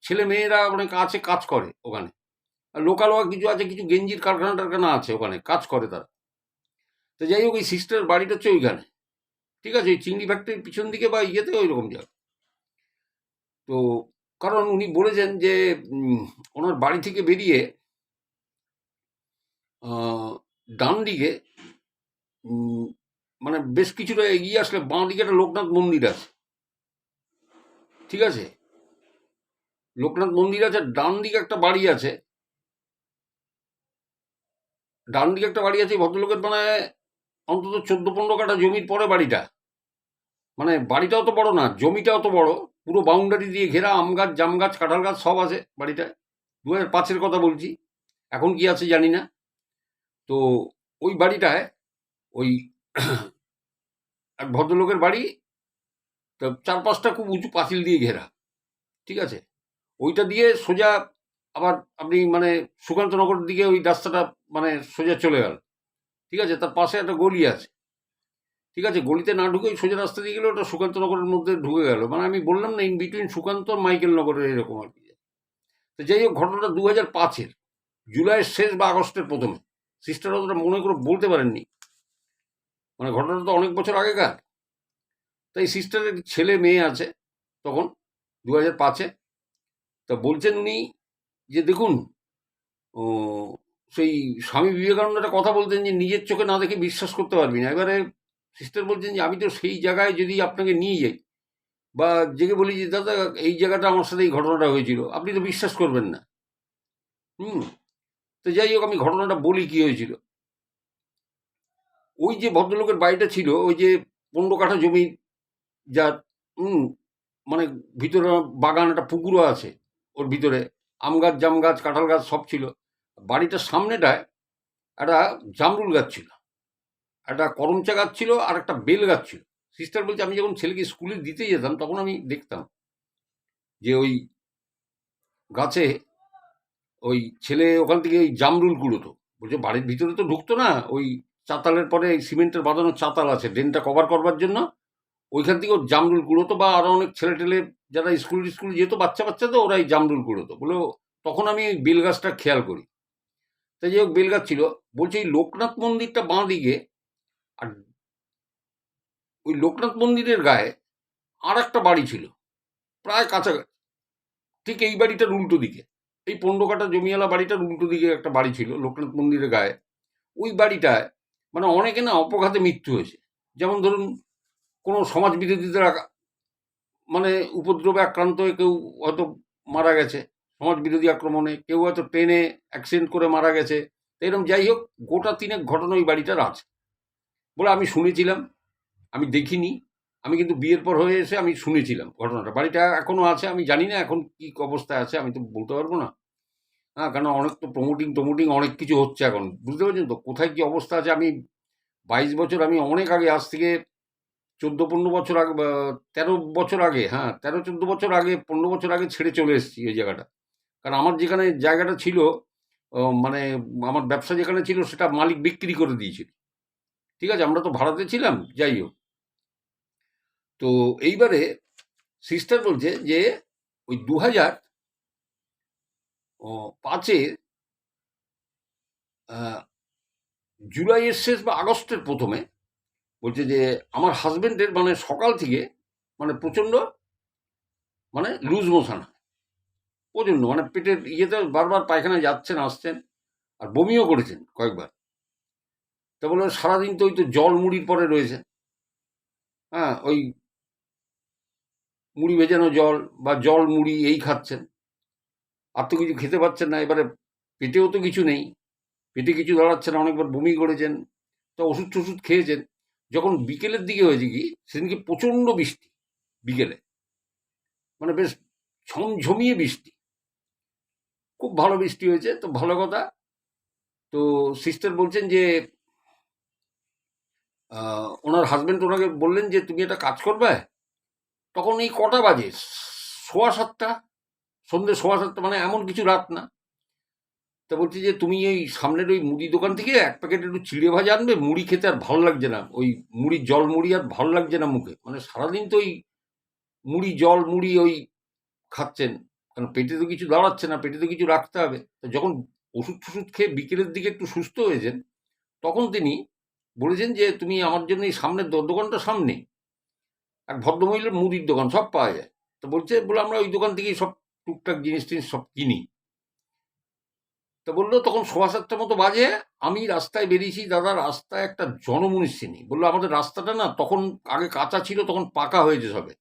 ছেলে মেয়েরা অনেক আছে, কাজ করে ওখানে। আর লোকালও কিছু আছে, কিছু গেঞ্জির কারখানা টারখানা আছে ওখানে, কাজ করে তারা। তো যাই হোক, ওই সিস্টার বাড়িটা হচ্ছে ওইখানে, ঠিক আছে, ওই চিংড়ি ফ্যাক্টরির পিছন দিকে বা ইয়েতে ওই রকম জায়গা। তো কারণ উনি বলেছেন যে ওনার বাড়ি থেকে বেরিয়ে ডান দিকে মানে বেশ কিছুটা এগিয়ে আসলে বাঁ দিকে একটা লোকনাথ মন্দির আছে, ঠিক আছে, লোকনাথ মন্দির আছে। ডান দিকে একটা বাড়ি আছে, ডান দিকে একটা বাড়ি আছে ভদ্রলোকের, মানে অন্তত 14-15 কাঠা জমির পরে বাড়িটা। মানে বাড়িটা অত বড় না, জমিটা অত বড়, পুরো বাউন্ডারি দিয়ে ঘেরা, আম গাছ জাম গাছ কাঁঠাল গাছ সব আছে বাড়িটায়। 2005-এর কথা বলছি, এখন কি আছে জানি না। তো ওই বাড়িটায় ওই এক ভদ্রলোকের বাড়ি, তো 4-5টা খুব উঁচু পাঁচিল দিয়ে ঘেরা, ঠিক আছে। ওইটা দিয়ে সোজা আবার আপনি মানে সুকান্তনগরের দিকে ওই রাস্তাটা মানে সোজা চলে গেল, ঠিক আছে। তার পাশে একটা গলি আছে, ঠিক আছে। গলিতে না ঢুকে সোজা রাস্তা দিয়ে গেলে ওটা সুকান্তনগরের মধ্যে ঢুকে গেল, মানে আমি বললাম না ইন বিটুইন সুকান্ত আর মাইকেল নগরের এরকম আর কি। তো যাই হোক, ঘটনাটা 2005-এর জুলাইয়ের শেষ বা আগস্টের প্রথমে। সিস্টার অতটা মনে করে বলতে পারেননি, মানে ঘটনাটা তো অনেক বছর আগেকার। তাই সিস্টারের ছেলে মেয়ে আছে তখন 2005-এ। তা বলছেন উনি যে দেখুন, ও সেই স্বামী বিবেকানন্দ একটা কথা বলতেন যে নিজের চোখে না দেখে বিশ্বাস করতে পারবি না। এবারে সিস্টার বলছেন যে আমি তো সেই জায়গায় যদি আপনাকে নিয়ে যাই বা জেগে বলি যে দাদা এই জায়গাটা আমার সাথে এই ঘটনাটা হয়েছিল, আপনি তো বিশ্বাস করবেন না। হুম। তো যাই হোক, আমি ঘটনাটা বলি কি হয়েছিল। ওই যে ভদ্রলোকের বাড়িটা ছিল, ওই যে 15 কাঠা জমি, যার হুম মানে ভিতরে বাগান, একটা পুকুরও আছে ওর ভিতরে, আম গাছ জাম গাছ কাঁঠাল গাছ সব ছিল। বাড়িটার সামনেটায় একটা জামরুল গাছ ছিল, একটা করমচা গাছ ছিল, আর একটা বেল গাছ ছিল। সিস্টার বলছে আমি যখন ছেলেকে স্কুলে দিতে যেতাম তখন আমি দেখতাম যে ওই গাছে ওই ছেলে ওখান থেকে ওই জামরুল কুড়োতো। বলছে বাড়ির ভিতরে তো ঢুকতো না, ওই চাতালের পরে সিমেন্টের বাঁধানো চাতাল আছে ড্রেনটা কভার করবার জন্য, ওইখান থেকে ওর জামরুল কুড়োতো। বা আরো অনেক ছেলে টেলে যারা স্কুল স্কুল যেত, বাচ্চা বাচ্চা তো ওরাই জামরুল কুড়োতো বলে। তখন আমি ওই বেল গাছটা খেয়াল করি। তাই যাই হোক, বেল গাছ ছিল। বলছে এই লোকনাথ মন্দিরটা বাঁ দিকে, আর ওই লোকনাথ মন্দিরের গায়ে আর একটা বাড়ি ছিল প্রায় কাছাকাছি, ঠিক এই বাড়িটার উল্টো দিকে, এই 15 কাঠা জমিওয়ালা বাড়িটার উল্টো দিকে একটা বাড়ি ছিল লোকনাথ মন্দিরের গায়ে। ওই বাড়িটায় মানে অনেকে না অপঘাতে মৃত্যু হয়েছে। যেমন ধরুন, কোনো সমাজ বিরোধীদের মানে উপদ্রবে আক্রান্ত হয়ে কেউ হয়তো মারা গেছে, সমাজ বিরোধী আক্রমণে কেউ হয়তো ট্রেনে অ্যাক্সিডেন্ট করে মারা গেছে। এরকম যাই হোক, গোটা 3 ঘটনা ওই বাড়িটার আছে বলে আমি শুনেছিলাম। আমি দেখিনি, আমি কিন্তু বিয়ের পর হয়ে এসে আমি শুনেছিলাম ঘটনাটা। বাড়িটা এখনো আছে, আমি জানি না এখন কি অবস্থায় আছে, আমি তো বলতে পারবো না। হ্যাঁ, কারণ অনেক তো প্রমোটিং টমোটিং অনেক কিছু হচ্ছে এখন, বুঝতে পারছেন তো কোথায় কি অবস্থা আছে। আমি 22 বছর, আমি অনেক আগে, আজ থেকে 14-15 বছর আগে, 13 বছর আগে, হ্যাঁ 13-14 বছর আগে, 15 বছর আগে ছেড়ে চলে এসেছি ওই জায়গাটা। কারণ আমার যেখানে জায়গাটা ছিল, মানে আমার ব্যবসা যেখানে ছিল সেটা মালিক বিক্রি করে দিয়েছিল, ঠিক আছে। আমরা তো ভাড়াতে ছিলাম, যাই হোক। তো এইবারে সিস্টার বলছে যে ওই 2005-এ জুলাইয়ের শেষ বা আগস্টের প্রথমে, বলছে যে আমার হাজবেন্ডের মানে সকাল থেকে মানে প্রচণ্ড মানে লুজ মোশন হয়, প্রচণ্ড মানে পেটের ইয়েতে বারবার পায়খানায় যাচ্ছেন আসছেন, আর বমিও করেছেন কয়েকবার। তা বলে সারাদিন তো ওই তো জল মুড়ির পরে রয়েছে, হ্যাঁ ওই মুড়ি ভেজানো জল বা জল মুড়ি এই খাচ্ছেন, আর তো কিছু খেতে পাচ্ছেন না। এবারে পেটেও তো কিছু নেই, পেটে কিছু দাঁড়াচ্ছে না, অনেকবার বমি করেছেন, তো ওষুধ টষুধ খেয়েছেন। যখন বিকেলের দিকে হয়েছে কি, সেদিনকে প্রচণ্ড বৃষ্টি বিকেলে, মানে বেশ ঝমঝমিয়ে বৃষ্টি, খুব ভালো বৃষ্টি হয়েছে, তো ভালো কথা। তো সিস্টার বলছেন যে ওনার হাজবেন্ড ওনাকে বললেন যে তুমি একটা কাজ করবে। তখন এই কটা বাজে, 6:15, সন্ধ্যে 7:15, মানে এমন কিছু রাত না। তা বলছি যে তুমি এই সামনের ওই মুদি দোকান থেকে এক প্যাকেট একটু চিড়ে ভাজা আনবে, মুড়ি খেতে আর ভালো লাগছে না, ওই মুড়ির জল মুড়ি আর ভালো লাগছে না মুখে, মানে সারাদিন তো ওই মুড়ি জল মুড়ি ওই খাচ্ছেন, কারণ পেটে তো কিছু দাঁড়াচ্ছে না, পেটে তো কিছু রাখতে হবে। তো যখন ওষুধ টষুধ খেয়ে বিকেলের দিকে একটু সুস্থ হয়েছেন, তখন তিনি বলেছেন যে তুমি আমার জন্য এই সামনের দোকানটা সামনে এক ভদ্রমহিলার মুদির দোকান, সব পাওয়া যায়। তো বলে আমরা ওই দোকান থেকেই সব টুকটাক জিনিস টিনিস সব কিনি। তা বললো তখন 7:15 মতো বাজে, আমি রাস্তায় বেরিয়েছি, দাদা রাস্তায় একটা জনমনীষী নেই। বললো আমাদের রাস্তাটা না তখন আগে কাঁচা ছিল, তখন পাকা হয়েছে সবে,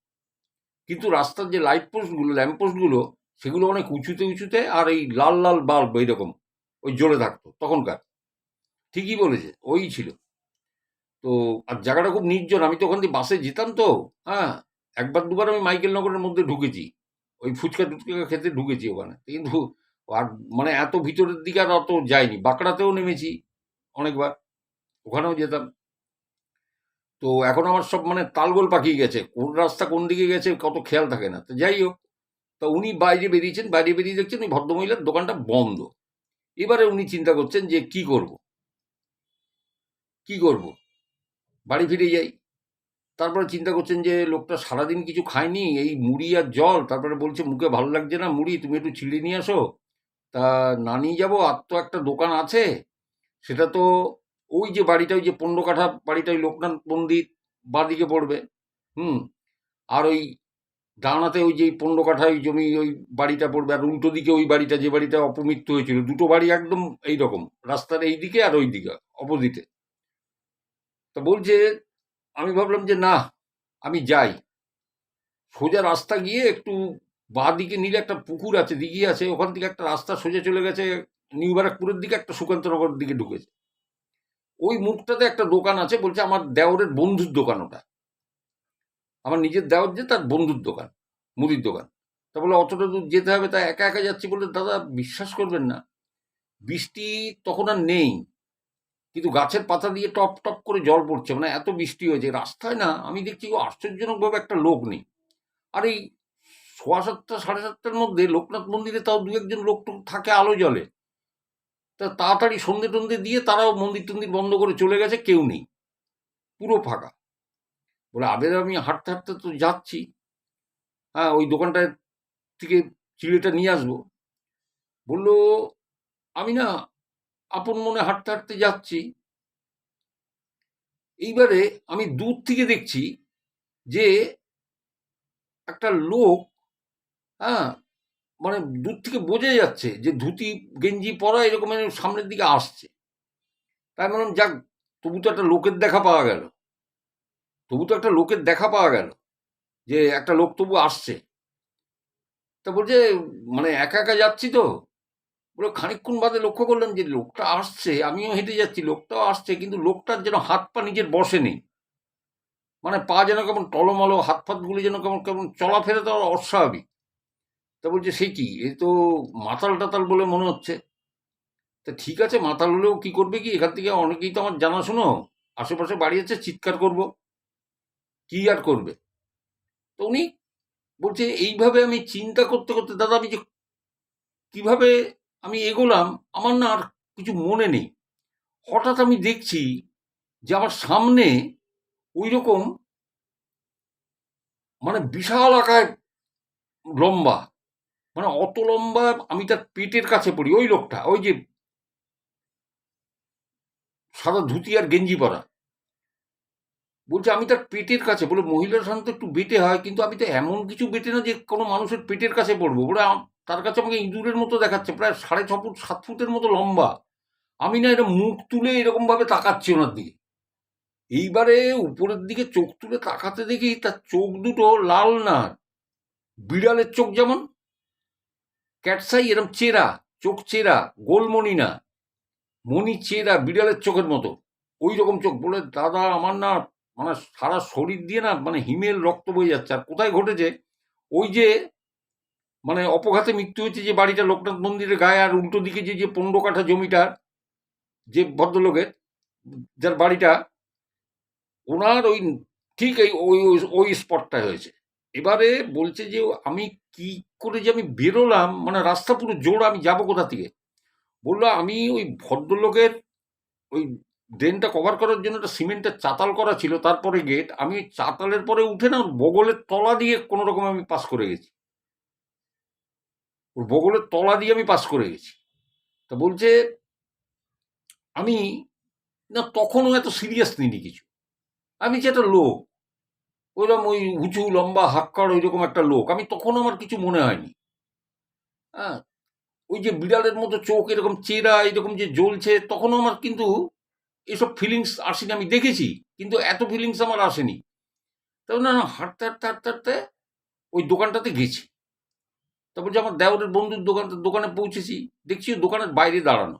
কিন্তু রাস্তার যে লাইট পোস্টগুলো ল্যাম্প পোস্টগুলো সেগুলো অনেক উঁচুতে উঁচুতে, আর এই লাল লাল বাল্ব এইরকম ওই জ্বলে থাকতো তখনকার। ঠিকই বলেছে, ওই ছিল। তো আর জায়গাটা খুব নির্জন, আমি তো ওখান দিয়ে বাসে যেতাম তো। হ্যাঁ, একবার দুবার আমি মাইকেল নগরের মধ্যে ঢুকেছি, ওই ফুচকা টুচকা খেতে ঢুকেছি ওখানে, কিন্তু আর মানে এত ভিতরের দিকে আর অত যাইনি। বাঁকড়াতেও নেমেছি অনেকবার, ওখানেও যেতাম। তো এখন আমার সব মানে তালগোল পাকিয়ে গেছে, কোন রাস্তা কোন দিকে গেছে কত খেয়াল থাকে না। তো যাই হোক, তা উনি বাইরে বেরিয়েছেন, বাইরে বেরিয়ে দেখছেন ওই ভদ্রমহিলার দোকানটা বন্ধ। এবারে উনি চিন্তা করছেন যে কি করব, কি করব, বাড়ি ফিরে যাই। তারপরে চিন্তা করছেন যে লোকটা সারাদিন কিছু খায়নি, এই মুড়ি আর জল, তারপরে বলছে মুখে ভালো লাগছে না মুড়ি, তুমি একটু চিড়ে নিয়ে আসো। তা না নিয়ে যাবো, আর তো একটা দোকান আছে, সেটা তো ওই যে বাড়িটা, ওই যে 15 কাঠা বাড়িটা, ওই লোকনাথ মন্দির বাঁদিকে পড়বে। হুম। আর ওই ডানাতে ওই যে 15 কাঠা ওই জমি, ওই বাড়িটা পড়বে, আর উল্টো দিকে ওই বাড়িটা, যে বাড়িটা অপমৃত্যু হয়েছিল, দুটো বাড়ি একদম এইরকম, রাস্তার এই দিকে আর ওই দিকে অপোজিটে। তা বলছে, আমি ভাবলাম যে না, আমি যাই। সোজা রাস্তা গিয়ে একটু বাঁ দিকে নিলে একটা পুকুর আছে, দিঘি আছে, ওখান থেকে একটা রাস্তা সোজা চলে গেছে নিউ ব্যারাকপুরের দিকে, একটা সুকান্তনগরের দিকে ঢুকেছে। ওই মুখটাতে একটা দোকান আছে, বলছে আমার দেওরের বন্ধুর দোকান ওটা, আমার নিজের দেওর যে তার বন্ধুর দোকান, মুদির দোকান। তা বলে অতটা দূর যেতে হবে, তা একা একা যাচ্ছি। বলে দাদা বিশ্বাস করবেন না, বৃষ্টি তখন আর নেই, কিন্তু গাছের পাতা দিয়ে টপ টপ করে জল পড়ছে, মানে এত বৃষ্টি হয়েছে রাস্তায়। না, আমি দেখছি আশ্চর্যজনকভাবে একটা লোক নেই। আর এই 7:15 7:30টার মধ্যে লোকনাথ মন্দিরে তাও দু একজন লোক টোক থাকে আলো জলে। তা তাড়াতাড়ি সন্ধে টন্ধে দিয়ে তারাও মন্দির টন্দির বন্ধ করে চলে গেছে, কেউ নেই, পুরো ফাঁকা। বলে আবেদন আমি হাঁটতে হাঁটতে তো যাচ্ছি, হ্যাঁ ওই দোকানটায় থেকে চিড়েটা নিয়ে আসবো। বললো আমি না আপন মনে হাঁটতে হাঁটতে যাচ্ছি, এইবারে আমি দূর থেকে দেখছি যে একটা লোক, হ্যাঁ মানে দূর থেকে বোঝা যাচ্ছে যে ধুতি গেঞ্জি পরা এরকম সামনের দিকে আসছে। তাই বললাম যাক, তবু তো একটা লোকের দেখা পাওয়া গেল, তবু তো একটা লোকের দেখা পাওয়া গেল, যে একটা লোক তবু আসছে। তা বলছে মানে একা একা যাচ্ছি তো। বলে খানিকক্ষণ বাদে লক্ষ্য করলাম যে লোকটা আসছে, আমিও হেঁটে যাচ্ছি, লোকটাও আসছে, কিন্তু লোকটার যেন হাত পা নিজের বসে নেই, মানে পা যেন কেমন টলমলো, হাত ফাতগুলি যেন কেমন কেমন চলাফেরা তো অস্বাভাবিক। তা বলছে সে কি, এ তো মাতাল টাতাল বলে মনে হচ্ছে। তা ঠিক আছে, মাতাল হলেও কি করবে, কি এখান থেকে অনেকেই তো আমার জানাশুনো, আশেপাশে বাড়ি আছে, চিৎকার করব, কি আর করবে। তো উনি বলছে এইভাবে আমি চিন্তা করতে করতে, দাদা আমি যে কিভাবে আমি এগোলাম আমার না আর কিছু মনে নেই। হঠাৎ আমি দেখছি যে আমার সামনে ওই রকম মানে বিশাল আকায় লম্বা, মানে অত লম্বা, আমি তার পেটের কাছে পড়ি। ওই লোকটা, ওই যে সাদা ধুতি আর গেঞ্জি পরা, বলছে আমি তার পেটের কাছে। বলে মহিলার সাধারণত একটু বেটে হয়, কিন্তু আমি তো এমন কিছু বেটে না যে কোনো মানুষের পেটের কাছে পড়বো। বলে তার কাছে আমাকে ইঁদুরের মতো দেখাচ্ছে, প্রায় 6.5 ফুট 7 ফুটের মতো লম্বা। আমি না এটা মুখ তুলে এরকম ভাবে তাকাচ্ছি ওনার দিকে। এইবারে উপরের দিকে চোখ তুলে তাকাতে দেখি তার চোখ দুটো লাল না, বিড়ালের চোখ যেমন ক্যাটসাই এরম চেরা, চোখ চেরা, গোলমণি না, মণি চেরা, বিড়ালের চোখের মতো ওই রকম চোখ। বলে দাদা আমার না মানে সারা শরীর দিয়ে না মানে হিমেল রক্ত বয়ে যাচ্ছে। আর কোথায় ঘটেছে, ওই যে মানে অপঘাতে মৃত্যু হয়েছে যে বাড়িটা লোকনাথ মন্দিরের গায়ে, আর উল্টো দিকে যে যে 15 কাঠা জমিটার যে ভদ্রলোকের, যার বাড়িটা, ওনার ওই ঠিক এই ওই ওই স্পটটায় হয়েছে। এবারে বলছে যে আমি কি করে যে আমি বেরোলাম, মানে রাস্তা পুরো জোড়, আমি যাবো কোথা থেকে? বললো আমি ওই ভদ্রলোকের ওই ড্রেনটা কভার করার জন্য একটা সিমেন্টের চাতাল করা ছিল, তারপরে গেট, আমি চাতালের পরে উঠে না ওর বগলের তলা দিয়ে কোনো রকম আমি পাস করে গেছি, ওর বগলের তলা দিয়ে আমি পাস করে গেছি। তা বলছে আমি না তখনও এত সিরিয়াস নিইনি কিছু, আমি যে একটা লোক ওইরকম ওই উঁচু লম্বা হাক্কার ওইরকম একটা লোক, আমি তখন আমার কিছু মনে হয়নি। হ্যাঁ, ওই যে বিড়ালের মতো চোখ এরকম চেরা এরকম যে জ্বলছে, তখনও আমার কিন্তু এসব ফিলিংস আসেনি। আমি দেখেছি কিন্তু এত ফিলিংস আমার আসেনি। তখন না হাঁটতে হাঁটতে হাঁটতে হাঁটতে ওই দোকানটাতে গেছি। তারপর যে আমার দেওরের বন্ধুর দোকানে পৌঁছেছি, দেখছি ওই দোকানের বাইরে দাঁড়ানো।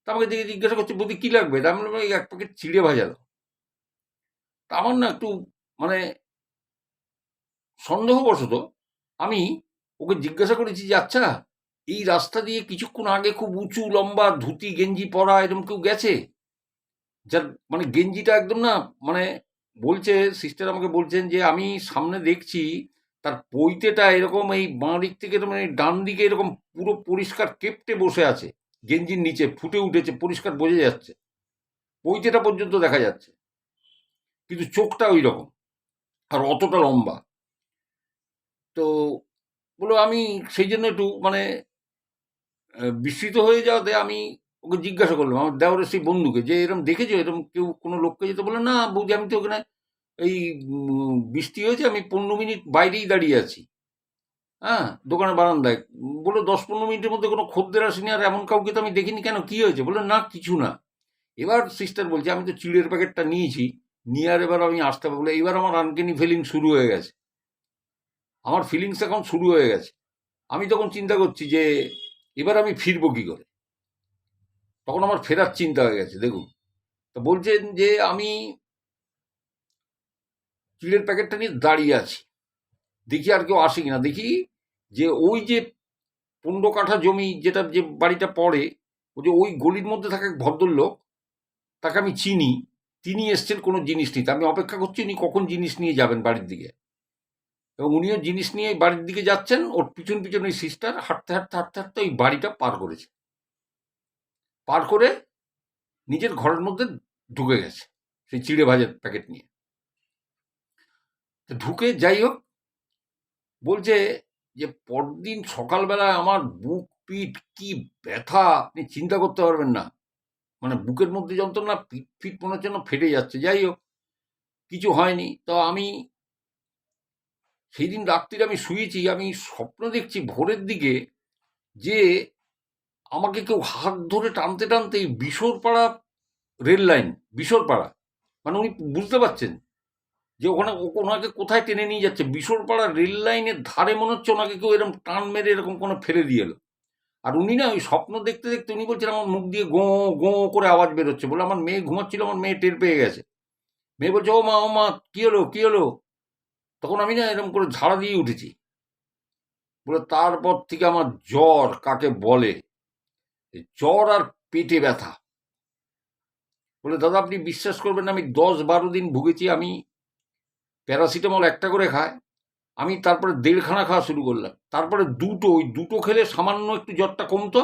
তা আমাকে দেখে জিজ্ঞাসা করছে, বৌদি কি লাগবে? তা আমি বললাম, এই এক প্যাকেট চিড়ে ভাজা দাও। তা আমার না একটু মানে সন্দেহবশত আমি ওকে জিজ্ঞাসা করেছি যে আচ্ছা, এই রাস্তা দিয়ে কিছুক্ষণ আগে খুব উঁচু লম্বা ধুতি গেঞ্জি পরা এরকম কেউ গেছে? যার মানে গেঞ্জিটা একদম না, মানে বলছে সিস্টার আমাকে বলছেন যে আমি সামনে দেখছি তার পৈতেটা এরকম এই বাঁ দিক থেকে মানে ডান দিকে এরকম পুরো পরিষ্কার কেপটে বসে আছে, গেঞ্জির নিচে ফুটে উঠেছে, পরিষ্কার বোঝা যাচ্ছে, পৈতেটা পর্যন্ত দেখা যাচ্ছে, কিন্তু চোখটা ওই রকম আর অতটা লম্বা। তো বলো আমি সেই জন্য একটু মানে বিস্মিত হয়ে যাওয়াতে আমি ওকে জিজ্ঞাসা করলাম আমার দেওরের সেই বন্ধুকে যে এরকম দেখেছো এরকম কেউ কোনো লোককে? যেতে বলে না বৌদি, আমি তো ওখানে এই বৃষ্টি হয়েছে, আমি 15 মিনিট বাইরেই দাঁড়িয়ে আছি, হ্যাঁ, দোকানের বারান্দায়। বললো 10-15 মিনিটের মধ্যে কোনো খদ্দের আসেনি, আর এমন কাউকে তো আমি দেখিনি, কেন কি হয়েছে? বললো না কিছু না। এবার সিস্টার বলছে আমি তো চিড়ের প্যাকেটটা নিয়েছি, নিয়ে আর এবার আমি আসতে পারবো। এবার আমার আনকেনি ফিলিং শুরু হয়ে গেছে, আমার ফিলিংস এখন শুরু হয়ে গেছে। আমি তখন চিন্তা করছি যে এবার আমি ফিরবো কি করে, তখন আমার ফেরার চিন্তা হয়ে গেছে। দেখুন, তো বলছেন যে আমি চিড়ের প্যাকেটটা নিয়ে দাঁড়িয়ে আছি, দেখি আর কেউ আসে কিনা। দেখি যে ওই যে 15 কাঠা জমি যেটা যে বাড়িটা পড়ে, ওই যে ওই গলির মধ্যে থাকা এক ভদ্রলোক, তাকে আমি চিনি, তিনি এসছেন কোনো জিনিস নিতে। আমি অপেক্ষা করছি উনি কখন জিনিস নিয়ে যাবেন বাড়ির দিকে, এবং উনিও জিনিস নিয়ে বাড়ির দিকে যাচ্ছেন। ওর পিছন পিছন ওই সিস্টার হাঁটতে হাঁটতে হাঁটতে হাঁটতে ওই বাড়িটা পার করেছে, পার করে নিজের ঘরের মধ্যে ঢুকে গেছে সেই চিড়ে ভাজার প্যাকেট নিয়ে। তো ঢুকে যাই হোক, বলছে যে পরদিন সকালবেলা আমার বুক পিঠ কি ব্যথা আপনি চিন্তা করতে পারবেন না, মানে বুকের মধ্যে যন্ত্রণা, পিঠ ফিট মনে হচ্ছে না ফেটে যাচ্ছে। যাই হোক, কিছু হয়নি। তো আমি সেই দিন রাত্রিরে আমি শুয়েছি, আমি স্বপ্ন দেখছি ভোরের দিকে যে আমাকে কেউ হাত ধরে টানতে টানতে এই বিশোরপাড়া রেল লাইন, বিশোরপাড়া, মানে উনি বুঝতে পারছেন যে ওখানে ওনাকে কোথায় টেনে নিয়ে যাচ্ছে, বিশোরপাড়া রেল লাইনের ধারে মনে হচ্ছে ওনাকে কেউ এরকম টান মেরে এরকম কোনো ফেলে দিয়ে এলো। আর উনি না ওই স্বপ্ন দেখতে দেখতে উনি বলছেন আমার মুখ দিয়ে গোঁ গোঁ করে আওয়াজ বেরোচ্ছে। বলে আমার মেয়ে ঘুমাচ্ছিল, আমার মেয়ে টের পেয়ে গেছে। মেয়ে বলছে ও মা ও মা, কি হলো কি হলো? তখন আমি না এরকম করে ঝাড়া দিয়ে উঠেছি। বলে তারপর থেকে আমার জ্বর কাকে বলে, এই জ্বর আর পেটে ব্যথা। বলে দাদা আপনি বিশ্বাস করবেন না, আমি 10-12 দিন ভুগেছি। আমি প্যারাসিটামল একটা করে খাই, আমি তারপরে 1.5খানা খাওয়া শুরু করলাম, তারপরে দুটো, ওই দুটো খেলে সামান্য একটু জ্বরটা কমতো,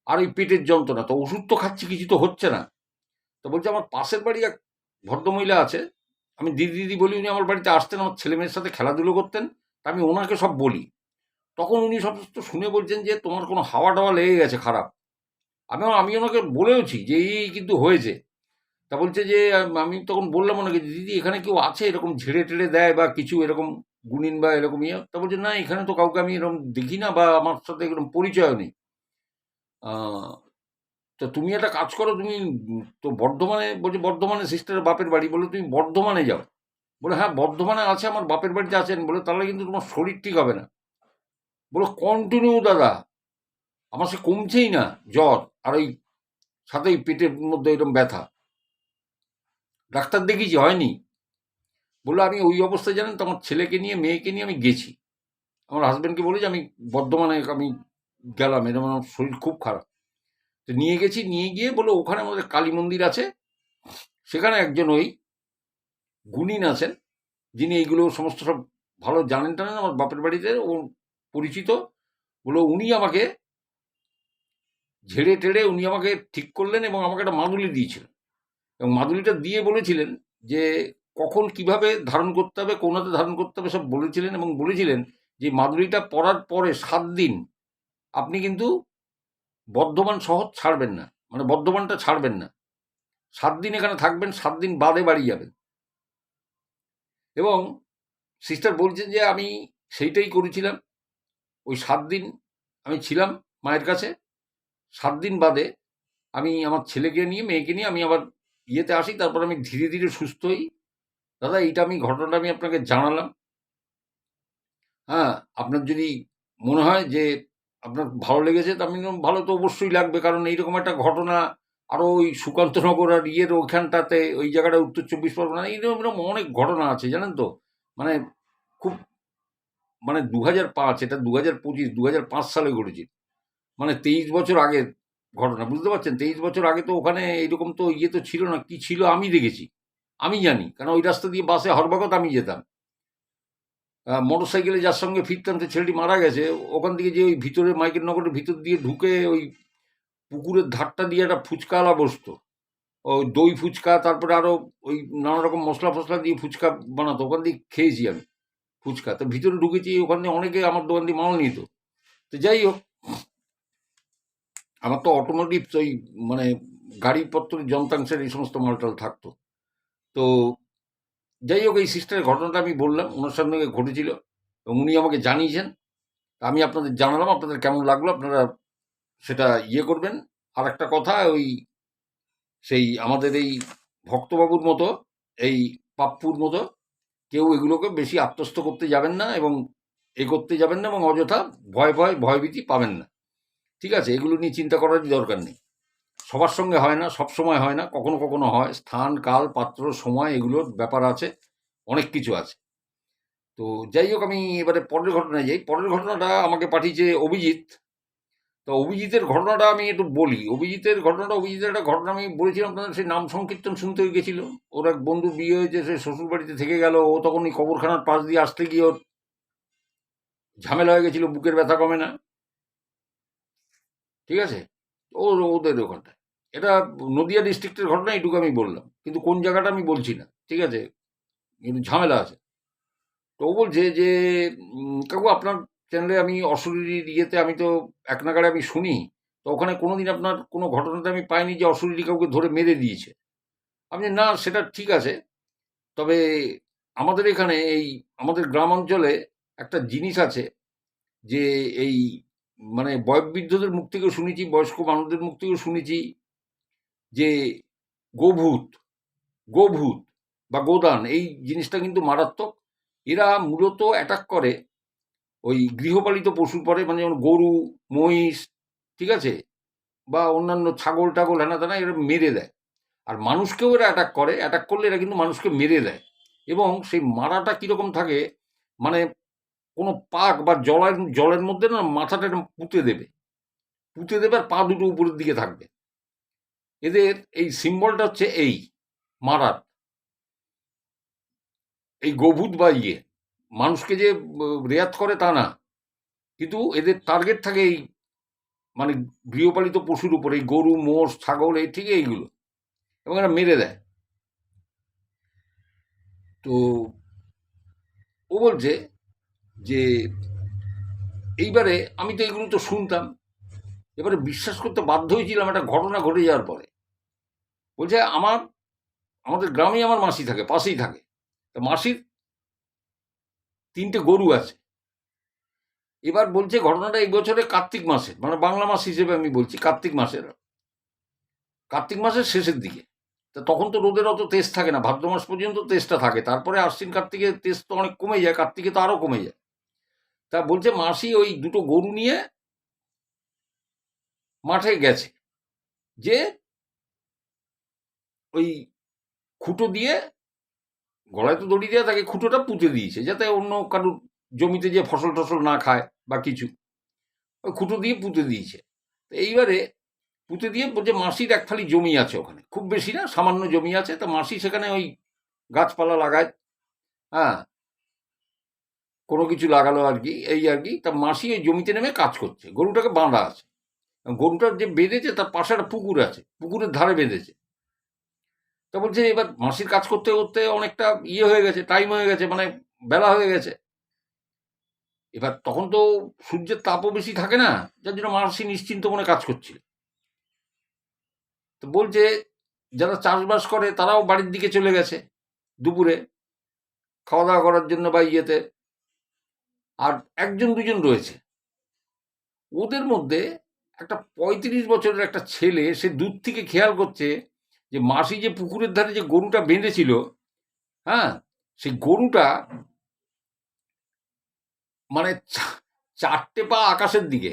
আর ওই পেটের যন্ত্রণা। তো ওষুধ তো খাচ্ছি, কিছু তো হচ্ছে না। তো বলছে আমার পাশের বাড়ি এক ভদ্রমহিলা আছে, আমি দিদি দিদি বলি, উনি আমার বাড়িতে আসতেন, আমার ছেলে মেয়ের সাথে খেলাধুলো করতেন। তা আমি ওনাকে সব বলি, তখন উনি সমস্ত শুনে বলছেন যে তোমার কোনো হাওয়া টাওয়া লেগে গেছে খারাপ। আমি ওনাকে বলেওছি যে এই কিন্তু হয়েছে। তা বলছে যে আমি তখন বললাম ওনাকে, দিদি এখানে কেউ আছে এরকম ঝেড়ে টেড়ে দেয় বা কিছু এরকম গুনিন বা এরকম ইয়ে? তা বলছে না এখানে তো কাউকে আমি এরকম দেখি না, বা আমার সাথে এরকম পরিচয়ও নেই। তো তুমি একটা কাজ করো, তুমি তো বর্ধমানে, বলছে বর্ধমানে সিস্টারের বাপের বাড়ি, বলে তুমি বর্ধমানে যাও। বলে হ্যাঁ বর্ধমানে আছে, আমার বাপের বাড়িতে আছেন। বলে তাহলে কিন্তু তোমার শরীর ঠিক হবে না। বলে কন্টিনিউ দাদা, আমার সে কমছেই না জ্বর, আর ওই সাথে ওই পেটের মধ্যে এরকম ব্যথা। ডাক্তার দেখিয়েছি, হয়নি। বললো আমি ওই অবস্থায় জানেন তো আমার ছেলেকে নিয়ে মেয়েকে নিয়ে আমি গেছি, আমার হাজব্যান্ডকে বলে যে আমি বর্ধমানে আমি গেলাম, এরকম আমার শরীর খুব খারাপ। তো নিয়ে গেছি, নিয়ে গিয়ে বলে ওখানে আমাদের কালী মন্দির আছে, সেখানে একজন ওই গুণিন আছেন, যিনি এইগুলো সমস্ত সব ভালো জানেন টানেন। আমার বাপের বাড়িতে ও পরিচিত, বলে উনি আমাকে ঝেড়ে টেড়ে উনি আমাকে ঠিক করলেন এবং আমাকে একটা মাদুলি দিয়েছিলেন, এবং মাদুলিটা দিয়ে বলেছিলেন যে কখন কিভাবে ধারণ করতে হবে, কোন হাতে ধারণ করতে হবে, সব বলেছিলেন, এবং বলেছিলেন যে মাদুলিটা পরার পরে 7 দিন আপনি কিন্তু বর্ধমান শহর ছাড়বেন না, মানে বর্ধমানটা ছাড়বেন না। 7 দিন এখানে থাকবেন, 7 দিন বাদে বাড়ি যাবেন। এবং সিস্টার বলছেন যে আমি সেইটাই করেছিলাম। ওই 7 দিন আমি ছিলাম মায়ের কাছে। 7 দিন বাদে আমি আমার ছেলেকে নিয়ে, মেয়েকে নিয়ে আমি আবার ইয়েতে আসি। তারপর আমি ধীরে ধীরে সুস্থ হই। দাদা, এইটা ঘটনাটা আমি আপনাকে জানালাম। হ্যাঁ, আপনার যদি মনে হয় যে আপনার ভালো লেগেছে, তা আমি বললাম, ভালো তো অবশ্যই লাগবে, কারণ এইরকম একটা ঘটনা আরও ওই সুকান্তনগর আর ইয়ের ওইখানটাতে, ওই জায়গাটা উত্তর 24 পরগনা, এইরকম এরকম অনেক ঘটনা আছে জানেন তো। মানে খুব, মানে 2005, এটা 2025, 2005 সালে ঘটেছে, মানে 23 বছর আগের ঘটনা, বুঝতে পারছেন? 23 বছর আগে তো ওখানে এইরকম তো ইয়ে তো ছিল না। কি ছিল আমি দেখেছি, আমি জানি, কারণ ওই রাস্তা দিয়ে বাসে হরবাগত আমি যেতাম। মোটর সাইকেলে যার সঙ্গে ফিরতাম, সে ছেলেটি মারা গেছে। ওখান থেকে যে ওই ভিতরে মাইকেল নগরের ভিতর দিয়ে ঢুকে ওই পুকুরের ধারটা দিয়ে একটা ফুচকাওয়ালা বসতো, ওই দই ফুচকা, তারপরে আরও ওই নানা রকম মশলা ফসলা দিয়ে ফুচকা বানাতো, ওখান দিয়ে খেয়েছি আমি ফুচকা। তো ভিতরে ঢুকেছি, ওখানে অনেকে আমার দোকান দিয়ে মাল নিত। তো যাই হোক, আমার তো অটোমোটিভ ওই মানে গাড়িপত্রের যন্ত্রাংশের এই সমস্ত মালটাল থাকতো। তো যাই হোক, এই সিস্টারের ঘটনাটা আমি বললাম, ওনার সঙ্গে ঘটেছিল এবং উনি আমাকে জানিয়েছেন। আমি আপনাদের জানালাম, আপনাদের কেমন লাগলো আপনারা সেটা ইয়ে করবেন। আর একটা কথা, ওই সেই আমাদের এই ভক্তবাবুর মতো, এই পাপ্পুর মতো কেউ এগুলোকে বেশি আত্মস্থ করতে যাবেন না এবং করতে যাবেন না, এবং অযথা ভয়ভীতি পাবেন না। ঠিক আছে? এগুলো নিয়ে চিন্তা করারই দরকার নেই। সবার সঙ্গে হয় না, সব সময় হয় না, কখনো কখনো হয়। স্থান, কাল, পাত্র, সময়, এগুলোর ব্যাপার আছে, অনেক কিছু আছে। তো যাই হোক, আমি এবারে পরের ঘটনায় যাই। পরের ঘটনাটা আমাকে পাঠিয়েছে অভিজিৎ। তো অভিজিতের ঘটনাটা আমি একটু বলি। অভিজিতের একটা ঘটনা আমি বলেছিলাম আপনাদের, সেই নাম সংকীর্তন শুনতে গেছিল। ওর এক বন্ধু বিয়ে হয়েছে, সে শ্বশুর বাড়িতে থেকে গেল। ও তখন ওই কবরখানার পাশ দিয়ে আসতে গিয়ে ওর ঝামেলা হয়ে গেছিল, বুকের ব্যথা কমে না। ঠিক আছে? ওদের ওখানটায় এটা নদিয়া ডিস্ট্রিক্টের ঘটনা, এইটুকু আমি বললাম, কিন্তু কোন জায়গাটা আমি বলছি না। ঠিক আছে? কিন্তু ঝামেলা আছে। তো ও বলছে যে কাকু, আপনার চ্যানেলে আমি অশরীরীর ইয়েতে আমি তো এক নাগাড়ে আমি শুনি, তো ওখানে কোনোদিন আপনার কোনো ঘটনাতে আমি পাইনি যে অশরীরী কাউকে ধরে মেরে দিয়েছে। আমি না, সেটা ঠিক আছে, তবে আমাদের এখানে এই আমাদের গ্রাম অঞ্চলে একটা জিনিস আছে, যে এই মানে বয়োবৃদ্ধদের মুখ থেকেও শুনেছি, বয়স্ক মানুষদের মুখ থেকেও শুনেছি, যে গোভূত গোভূত বা গোদান, এই জিনিসটা কিন্তু মারাত্মক। এরা মূলত অ্যাটাক করে ওই গৃহপালিত পশুর পরে, মানে যেমন গরু, মহিষ, ঠিক আছে, বা অন্যান্য ছাগল টাগল, হেনা তেনা, এরা মেরে দেয়। আর মানুষকেও এরা অ্যাটাক করে, অ্যাটাক করলে এরা কিন্তু মানুষকে মেরে দেয়। এবং সেই মারাটা কীরকম থাকে, মানে কোনো পাক বা জলের মধ্যে না মাথাটা এরম পুঁতে দেবে আর পা দুটো উপরের দিকে থাকবে। এদের এই সিম্বলটা হচ্ছে এই মারার, এই গোভূত বা ইয়ে মানুষকে যে রেয়াত করে তা না, কিন্তু এদের টার্গেট থাকে এই মানে গৃহপালিত পশুর উপর, এই গরু, মোষ, ছাগল, এই ঠিক এইগুলো, এবং এরা মেরে দেয়। তো ও বলছে যে এইবারে আমি তো এগুলো তো শুনতাম, এবারে বিশ্বাস করতে বাধ্য হয়েছিলাম একটা ঘটনা ঘটে যাওয়ার পরে। বলছে আমাদের গ্রামেই আমার মাসি থাকে, পাশেই থাকে। তা মাসির 3টে গরু আছে। এবার বলছে ঘটনাটা এই বছরে কার্তিক মাসে, মানে বাংলা মাস হিসেবে আমি বলছি, কার্তিক মাসের শেষের দিকে। তা তখন তো রোদের অত তেজ থাকে না, ভাদ্র মাস পর্যন্ত তেজটা থাকে, তারপরে আশ্বিন কার্তিকে তেজ তো অনেক কমে যায়, কার্তিকে তো আরও কমে যায়। তা বলছে মাসি ওই 2টো গরু নিয়ে মাঠে গেছে, যে ওই খুঁটো দিয়ে, গলায় তো দড়ি দেওয়া থাকে, খুঁটোটা পুঁতে দিয়েছে যাতে অন্য কারুর জমিতে যে ফসল টসল না খায় বা কিছু, ওই খুঁটো দিয়ে পুঁতে দিয়েছে। তো এইবারে পুঁতে দিয়ে বলছে মাসির এক ফালি জমি আছে ওখানে, খুব বেশি না, সামান্য জমি আছে। তো মাসি সেখানে ওই গাছপালা লাগায়। হ্যাঁ, কোনো কিছু লাগালো আর কি, এই আর কি। তা মাসি ওই জমিতে নেমে কাজ করছে, গরুটাকে বাঁধা আছে। গরুটার যে বেঁধেছে তার পাশে একটা পুকুর আছে, পুকুরের ধারে বেঁধেছে। তা বলছে এবার মাসির কাজ করতে করতে অনেকটা ইয়ে হয়ে গেছে, টাইম হয়ে গেছে, মানে বেলা হয়ে গেছে। এবার তখন তো সূর্যের তাপও বেশি থাকে না, যার জন্য মাসি নিশ্চিন্ত মনে কাজ করছিল। তো বলছে যারা চাষবাস করে তারাও বাড়ির দিকে চলে গেছে দুপুরে খাওয়া দাওয়া করার জন্য বা ইয়েতে, আর একজন দুজন রয়েছে। ওদের মধ্যে একটা ৩৫ বছরের একটা ছেলে, সে দূর থেকে খেয়াল করছে যে মাসি যে পুকুরের ধারে যে গরুটা বেঁধেছিল, হ্যাঁ, সেই গরুটা মানে চারটে পা আকাশের দিকে,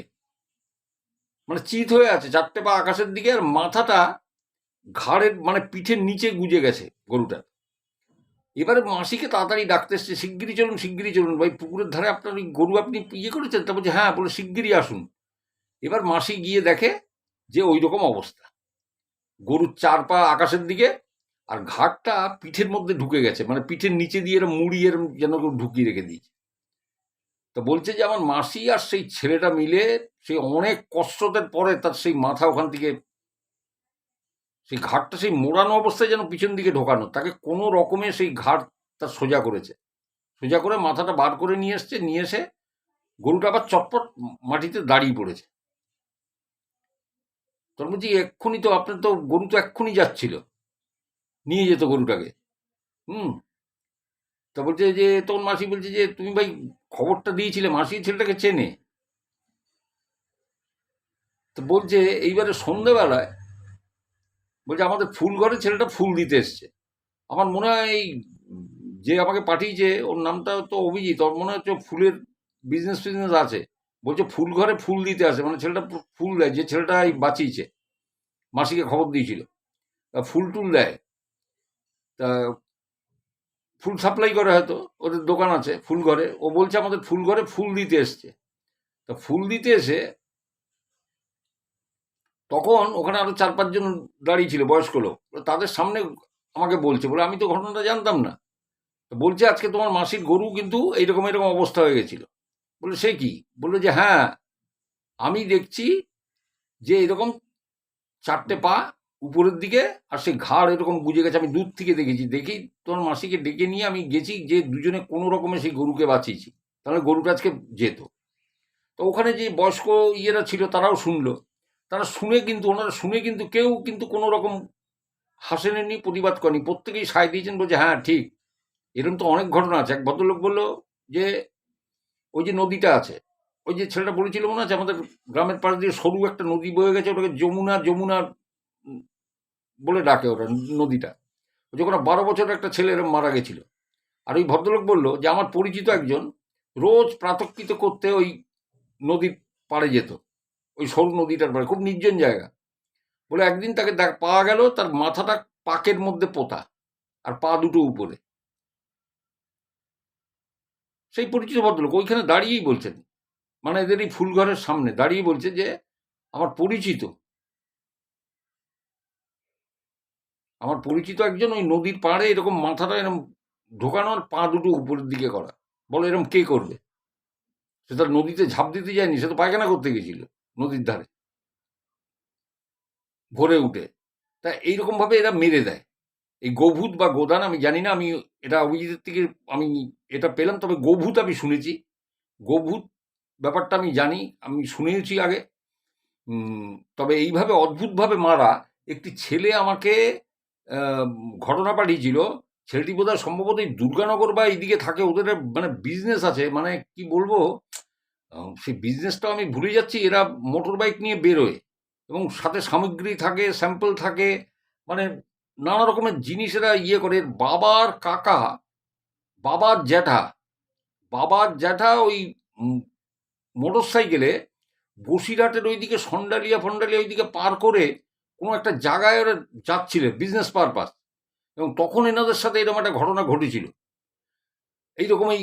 মানে চিত হয়ে আছে চারটে পা আকাশের দিকে, আর মাথাটা ঘাড়ের মানে পিঠের নিচে গুজে গেছে গরুটা। এবারে মাসিকে তাড়াতাড়ি ডাকতে এসছে, শিগগিরই চলুন ভাই, পুকুরের ধারে আপনার ওই গরু আপনি ইয়ে করেছেন? তা বলছে হ্যাঁ, বলে শিগগিরই আসুন। এবার মাসি গিয়ে দেখে যে ওই রকম অবস্থা, গরুর চার পা আকাশের দিকে, আর ঘাটটা পিঠের মধ্যে ঢুকে গেছে, মানে পিঠের নিচে দিয়ে এরম মুড়িয়ে এরম যেন কেউ ঢুকিয়ে রেখে দিয়েছে। তো বলছে যে আমার মাসি আর সেই ছেলেটা মিলে সেই অনেক কষ্টের পরে তার সেই মাথা ওখান থেকে, সেই ঘাটটা সেই মোড়ানো অবস্থায় যেন পিছন দিকে ঢোকানো, তাকে কোনো রকমে সেই ঘাট তার সোজা করেছে, সোজা করে মাথাটা বার করে নিয়ে এসছে, নিয়ে এসে গরুটা আবার চটপট মাটিতে দাঁড়িয়ে পড়েছে। তোর বলছি এক্ষুনি তো আপনার তো গরু তো এক্ষুনি যাচ্ছিল, নিয়ে যেত গরুটাকে। হুম। তা বলছে যে তখন মাসি বলছে যে তুমি ভাই খবরটা দিয়েছিলে, মাসি ছেলেটাকে চেনে। তো বলছে এইবারে সন্ধ্যেবেলায় বলছে আমাদের ফুল ঘরে ছেলেটা ফুল দিতে এসছে। আমার মনে হয় এই যে আমাকে পাঠিয়েছে ওর নামটা তো অভিজিৎ, ওর মনে হচ্ছে ফুলের বিজনেস আছে। বলছে ফুল ঘরে ফুল দিতে আসে, মানে ছেলেটা ফুল দেয়, যে ছেলেটা এই বাঁচিয়েছে, মাসিকে খবর দিয়েছিল, ফুল টুল দেয়। তা ফুল সাপ্লাই করে, হয়তো ওদের দোকান আছে ফুল ঘরে। ও বলছে আমাদের ফুল ঘরে ফুল দিতে এসছে। তা ফুল দিতে এসে তখন ওখানে আরো ৪-৫ জন দাঁড়িয়ে ছিল, বয়স্ক লোক। তাদের সামনে আমাকে বলছে, বলে আমি তো ঘটনাটা জানতাম না। তো বলছে আজকে তোমার মাসির গরু কিন্তু এইরকম এরকম অবস্থা হয়ে গেছিল। বলে সে কি? বললো যে হ্যাঁ, আমি দেখছি যে এরকম চারটে পা উপরের দিকে, আর সেই ঘাড় এরকম গুজে গেছে। আমি দূর থেকে দেখেছি, দেখি তোমার মাসিকে ডেকে নিয়ে আমি গেছি, যে দুজনে কোনো রকমে সেই গরুকে বাঁচিয়েছি, তাহলে গরুটা আজকে যেত। তো ওখানে যে বয়স্ক ইয়েরা ছিল তারাও শুনলো। তারা শুনে কিন্তু, ওনারা শুনে কিন্তু কেউ কিন্তু কোনো রকম হাসেননি, প্রতিবাদ করেনি, প্রত্যেকেই সায় দিয়েছেন, বলছে হ্যাঁ ঠিক, এরকম তো অনেক ঘটনা আছে। এক ভদ্রলোক বললো যে ওই যে নদীটা আছে, ওই যে ছেলেটা বলেছিল মনে আছে, আমাদের গ্রামের পাশ দিয়ে সরু একটা নদী বয়ে গেছে, ওটাকে যমুনা যমুনা বলে ডাকে ওটা নদীটা। যখন 12 বছরের একটা ছেলে এরকম মারা গেছিল। আর ওই ভদ্রলোক বলল যে আমার পরিচিত একজন রোজ প্রাতঃকৃত করতে ওই নদীর পাড়ে যেত, ওই সরু নদীটার পাড়ে, খুব নির্জন জায়গা। বলে একদিন তাকে পাওয়া গেল তার মাথাটা পাকের মধ্যে পোতা, আর পা দুটো উপরে। সেই পরিচিত ভদ্রলোক ওইখানে দাঁড়িয়েই বলছেন, মানে এদের এই ফুলঘরের সামনে দাঁড়িয়ে বলছে যে আমার পরিচিত, আমার পরিচিত একজন ওই নদীর পাড়ে এরকম মাথাটা এরকম ঢোকানো, আর পা দুটো উপরের দিকে করা। বলো এরকম কে করবে? সে তার নদীতে ঝাঁপ দিতে যায়নি, সে তো পায়খানা করতে গেছিল নদীর ধারে ভোরে উঠে। তা এইরকম ভাবে এরা মেরে দেয়। এই গোভূত বা গোদান আমি জানি না, আমি এটা অভিজিতের থেকে আমি এটা পেলাম, তবে গোভূত আমি শুনেছি। গোভূত ব্যাপারটা আমি জানি, আমি শুনেছি আগে। তবে এইভাবে অদ্ভুতভাবে মারা একটি ছেলে আমাকে আহ, ঘটনা পাঠিয়েছিল। ছেলেটি বোধহয় সম্ভবত এই দুর্গানগর বা এইদিকে থাকে, ওদের মানে বিজনেস আছে, মানে কি বলবো, সেই বিজনেসটাও আমি ভুলে যাচ্ছি। এরা মোটর বাইক নিয়ে বেরোয় এবং সাথে সামগ্রী থাকে, স্যাম্পল থাকে, মানে নানা রকমের জিনিস এরা ইয়ে করে। বাবার কাকা, বাবার জ্যাঠা, বাবার জ্যাঠা ওই মোটর সাইকেলে বসিরহাটের ওইদিকে সন্ডালিয়া ফন্ডালিয়া ওইদিকে পার করে কোনো একটা জায়গায় ওরা যাচ্ছিল বিজনেস পারপাস, এবং তখন এনাদের সাথে এরকম একটা ঘটনা ঘটেছিল। এইরকম এই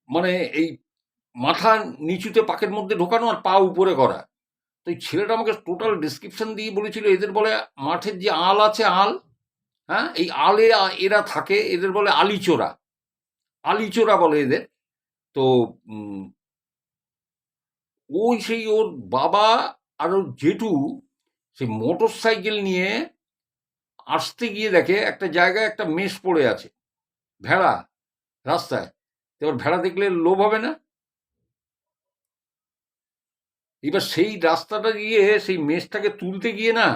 মানে এই মাথা নিচুতে পাকের মধ্যে ঢোকানো আর পা উপরে করা। তো এই ছেলেটা আমাকে টোটাল ডিসক্রিপশন দিয়ে বলেছিল এদের বলে মাঠের যে আল আছে, আল, হ্যাঁ, এই আলে এরা থাকে, এদের বলে আলিচোরা, আলিচোরা বলে এদের। তো ওই সেই ওর বাবা আর ওর জেঠু সেই মোটর সাইকেল নিয়ে আসতে গিয়ে দেখে একটা জায়গায় একটা মেষ পড়ে আছে, ভেড়া, রাস্তায়। এবার ভেড়া দেখলে লোভ হবে না? এবার সেই রাস্তাটা গিয়ে সেই মেষটাকে তুলতে গিয়ে না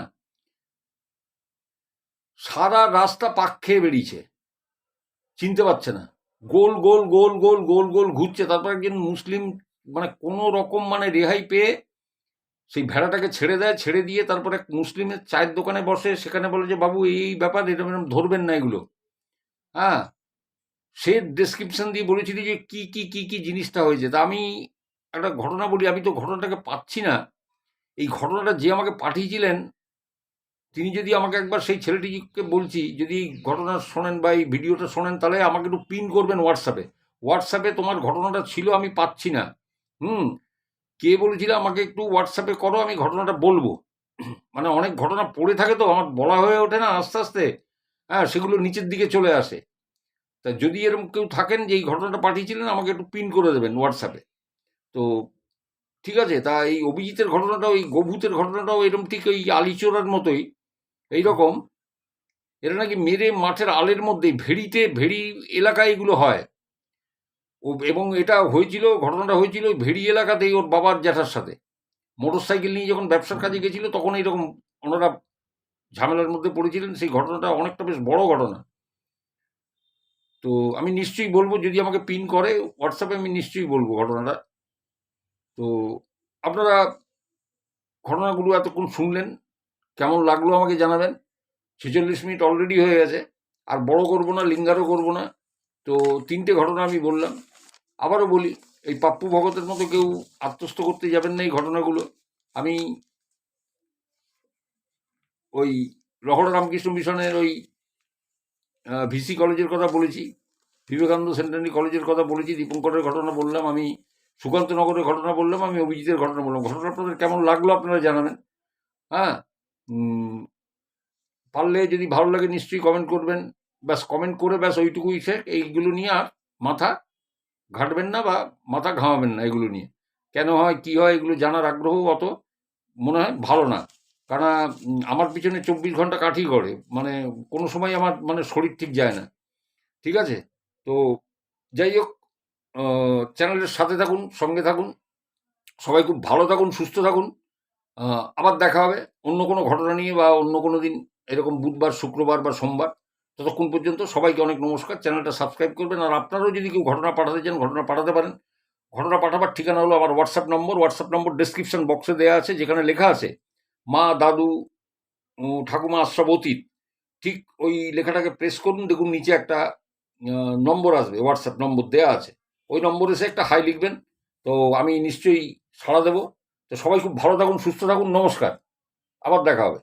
সারা রাস্তা পাক খেয়ে বেরিয়েছে, চিনতে পারছে না। গোল গোল গোল গোল গোল গোল ঘুরছে। তারপর একজন মুসলিম মানে কোনো রকম মানে রেহাই পেয়ে সেই ভেড়াটাকে ছেড়ে দেয়, ছেড়ে দিয়ে তারপরে এক মুসলিমের চায়ের দোকানে বসে, সেখানে বলে যে বাবু এই ব্যাপার, এরকম এরকম ধরবেন না এগুলো। হ্যাঁ, সে ডেসক্রিপশন দিয়ে বলেছিল যে কি কি কি কি জিনিসটা হয়েছে। তা আমি একটা ঘটনা বলি, আমি তো ঘটনাটাকে পাচ্ছি না। এই ঘটনাটা যে আমাকে পাঠিয়েছিলেন তিনি যদি আমাকে একবার, সেই ছেলেটিকে বলছি, যদি এই ঘটনা শোনেন বা এই ভিডিওটা শোনেন তাহলে আমাকে একটু পিন করবেন হোয়াটসঅ্যাপে। হোয়াটসঅ্যাপে তোমার ঘটনাটা ছিল, আমি পাচ্ছি না। হুম, কে বলেছিল আমাকে একটু হোয়াটসঅ্যাপে করো, আমি ঘটনাটা বলবো। মানে অনেক ঘটনা পড়ে থাকে তো আমার বলা হয়ে ওঠে না আস্তে আস্তে। হ্যাঁ, সেগুলো নিচের দিকে চলে আসে। তা যদি এরকম কেউ থাকেন যে এই ঘটনাটা পাঠিয়েছিলেন আমাকে একটু পিন করে দেবেন হোয়াটসঅ্যাপে। তো ঠিক আছে। তা এই অভিজিতের ঘটনাটাও, এই গোভূতের ঘটনাটাও এরকম ঠিক ওই আলিচোরার মতোই এইরকম। এরা নাকি মেরে মাঠের আলের মধ্যে ভেড়িতে, ভেড়ি এলাকায় এগুলো হয়। ও এবং এটা হয়েছিল, ঘটনাটা হয়েছিল ওই ভেড়ি এলাকাতেই ওর বাবার জ্যাঠার সাথে। মোটর সাইকেল নিয়ে যখন ব্যবসার কাজে গেছিল তখন এইরকম ওনারা ঝামেলার মধ্যে পড়েছিলেন। সেই ঘটনাটা অনেকটা বেশ বড় ঘটনা। তো আমি নিশ্চয়ই বলবো, যদি আমাকে পিন করে হোয়াটসঅ্যাপে আমি নিশ্চয়ই বলবো ঘটনাটা। তো আপনারা ঘটনাগুলো এতক্ষণ শুনলেন, কেমন লাগলো আমাকে জানাবেন। 46 মিনিট অলরেডি হয়ে গেছে, আর বড় করব না, লিঙ্গারও করব না। তো 3টে ঘটনা আমি বললাম। আবারও বলি, এই পাপ্পু ভগতের মতো কেউ আত্মস্থ করতে যাবেন না এই ঘটনাগুলো। আমি ওই রহড়া রামকৃষ্ণ মিশনের ওই ভিসি কলেজের কথা বলেছি, বিবেকানন্দ সেন্টারি কলেজের কথা বলেছি, দীপঙ্করের ঘটনা বললাম, আমি সুকান্তনগরের ঘটনা বললাম, আমি অভিজিতের ঘটনা বললাম। ঘটনা আপনাদের কেমন লাগলো আপনারা জানাবেন। হ্যাঁ, পারলে যদি ভালো লাগে নিশ্চয়ই কমেন্ট করবেন। ব্যাস কমেন্ট করে ব্যাস ওইটুকুই শেখ। এইগুলো নিয়ে আর মাথা ঘাঁটবেন না বা মাথা ঘামাবেন না এগুলো নিয়ে। কেন হয়, কি হয়, এগুলো জানার আগ্রহ অত মনে হয় ভালো না। কারণ আমার পিছনে 24 ঘন্টা কাঠি করে, মানে কোনো সময় আমার মানে শরীর ঠিক যায় না। ঠিক আছে? তো যাই হোক, চ্যানেলের সাথে থাকুন, সঙ্গে থাকুন। সবাই খুব ভালো থাকুন, সুস্থ থাকুন। আবার দেখা হবে অন্য কোনো ঘটনা নিয়ে বা অন্য কোনো দিন, এরকম বুধবার, শুক্রবার বা সোমবার। ততক্ষণ পর্যন্ত সবাইকে অনেক নমস্কার। চ্যানেলটা সাবস্ক্রাইব করবেন। আর আপনারাও যদি কেউ ঘটনা পাঠাতে চান ঘটনা পাঠাতে পারেন। ঘটনা পাঠাবার ঠিকানা হলো আমার হোয়াটসঅ্যাপ নম্বর ডেসক্রিপশন বক্সে দেওয়া আছে, যেখানে লেখা আছে মা, দাদু, ঠাকুমা আশরাফ অতীত। ঠিক ওই লেখাটাকে প্রেস করুন, দেখুন নিচে একটা নম্বর আসবে, হোয়াটসঅ্যাপ নম্বর দেওয়া আছে। ওই নম্বরে এসে একটা হাই লিখবেন। তো আমি নিশ্চয়ই সাড়া দেবো। তো সবাই খুব ভালো থাকুন, সুস্থ থাকুন, নমস্কার। আবার দেখা হবে।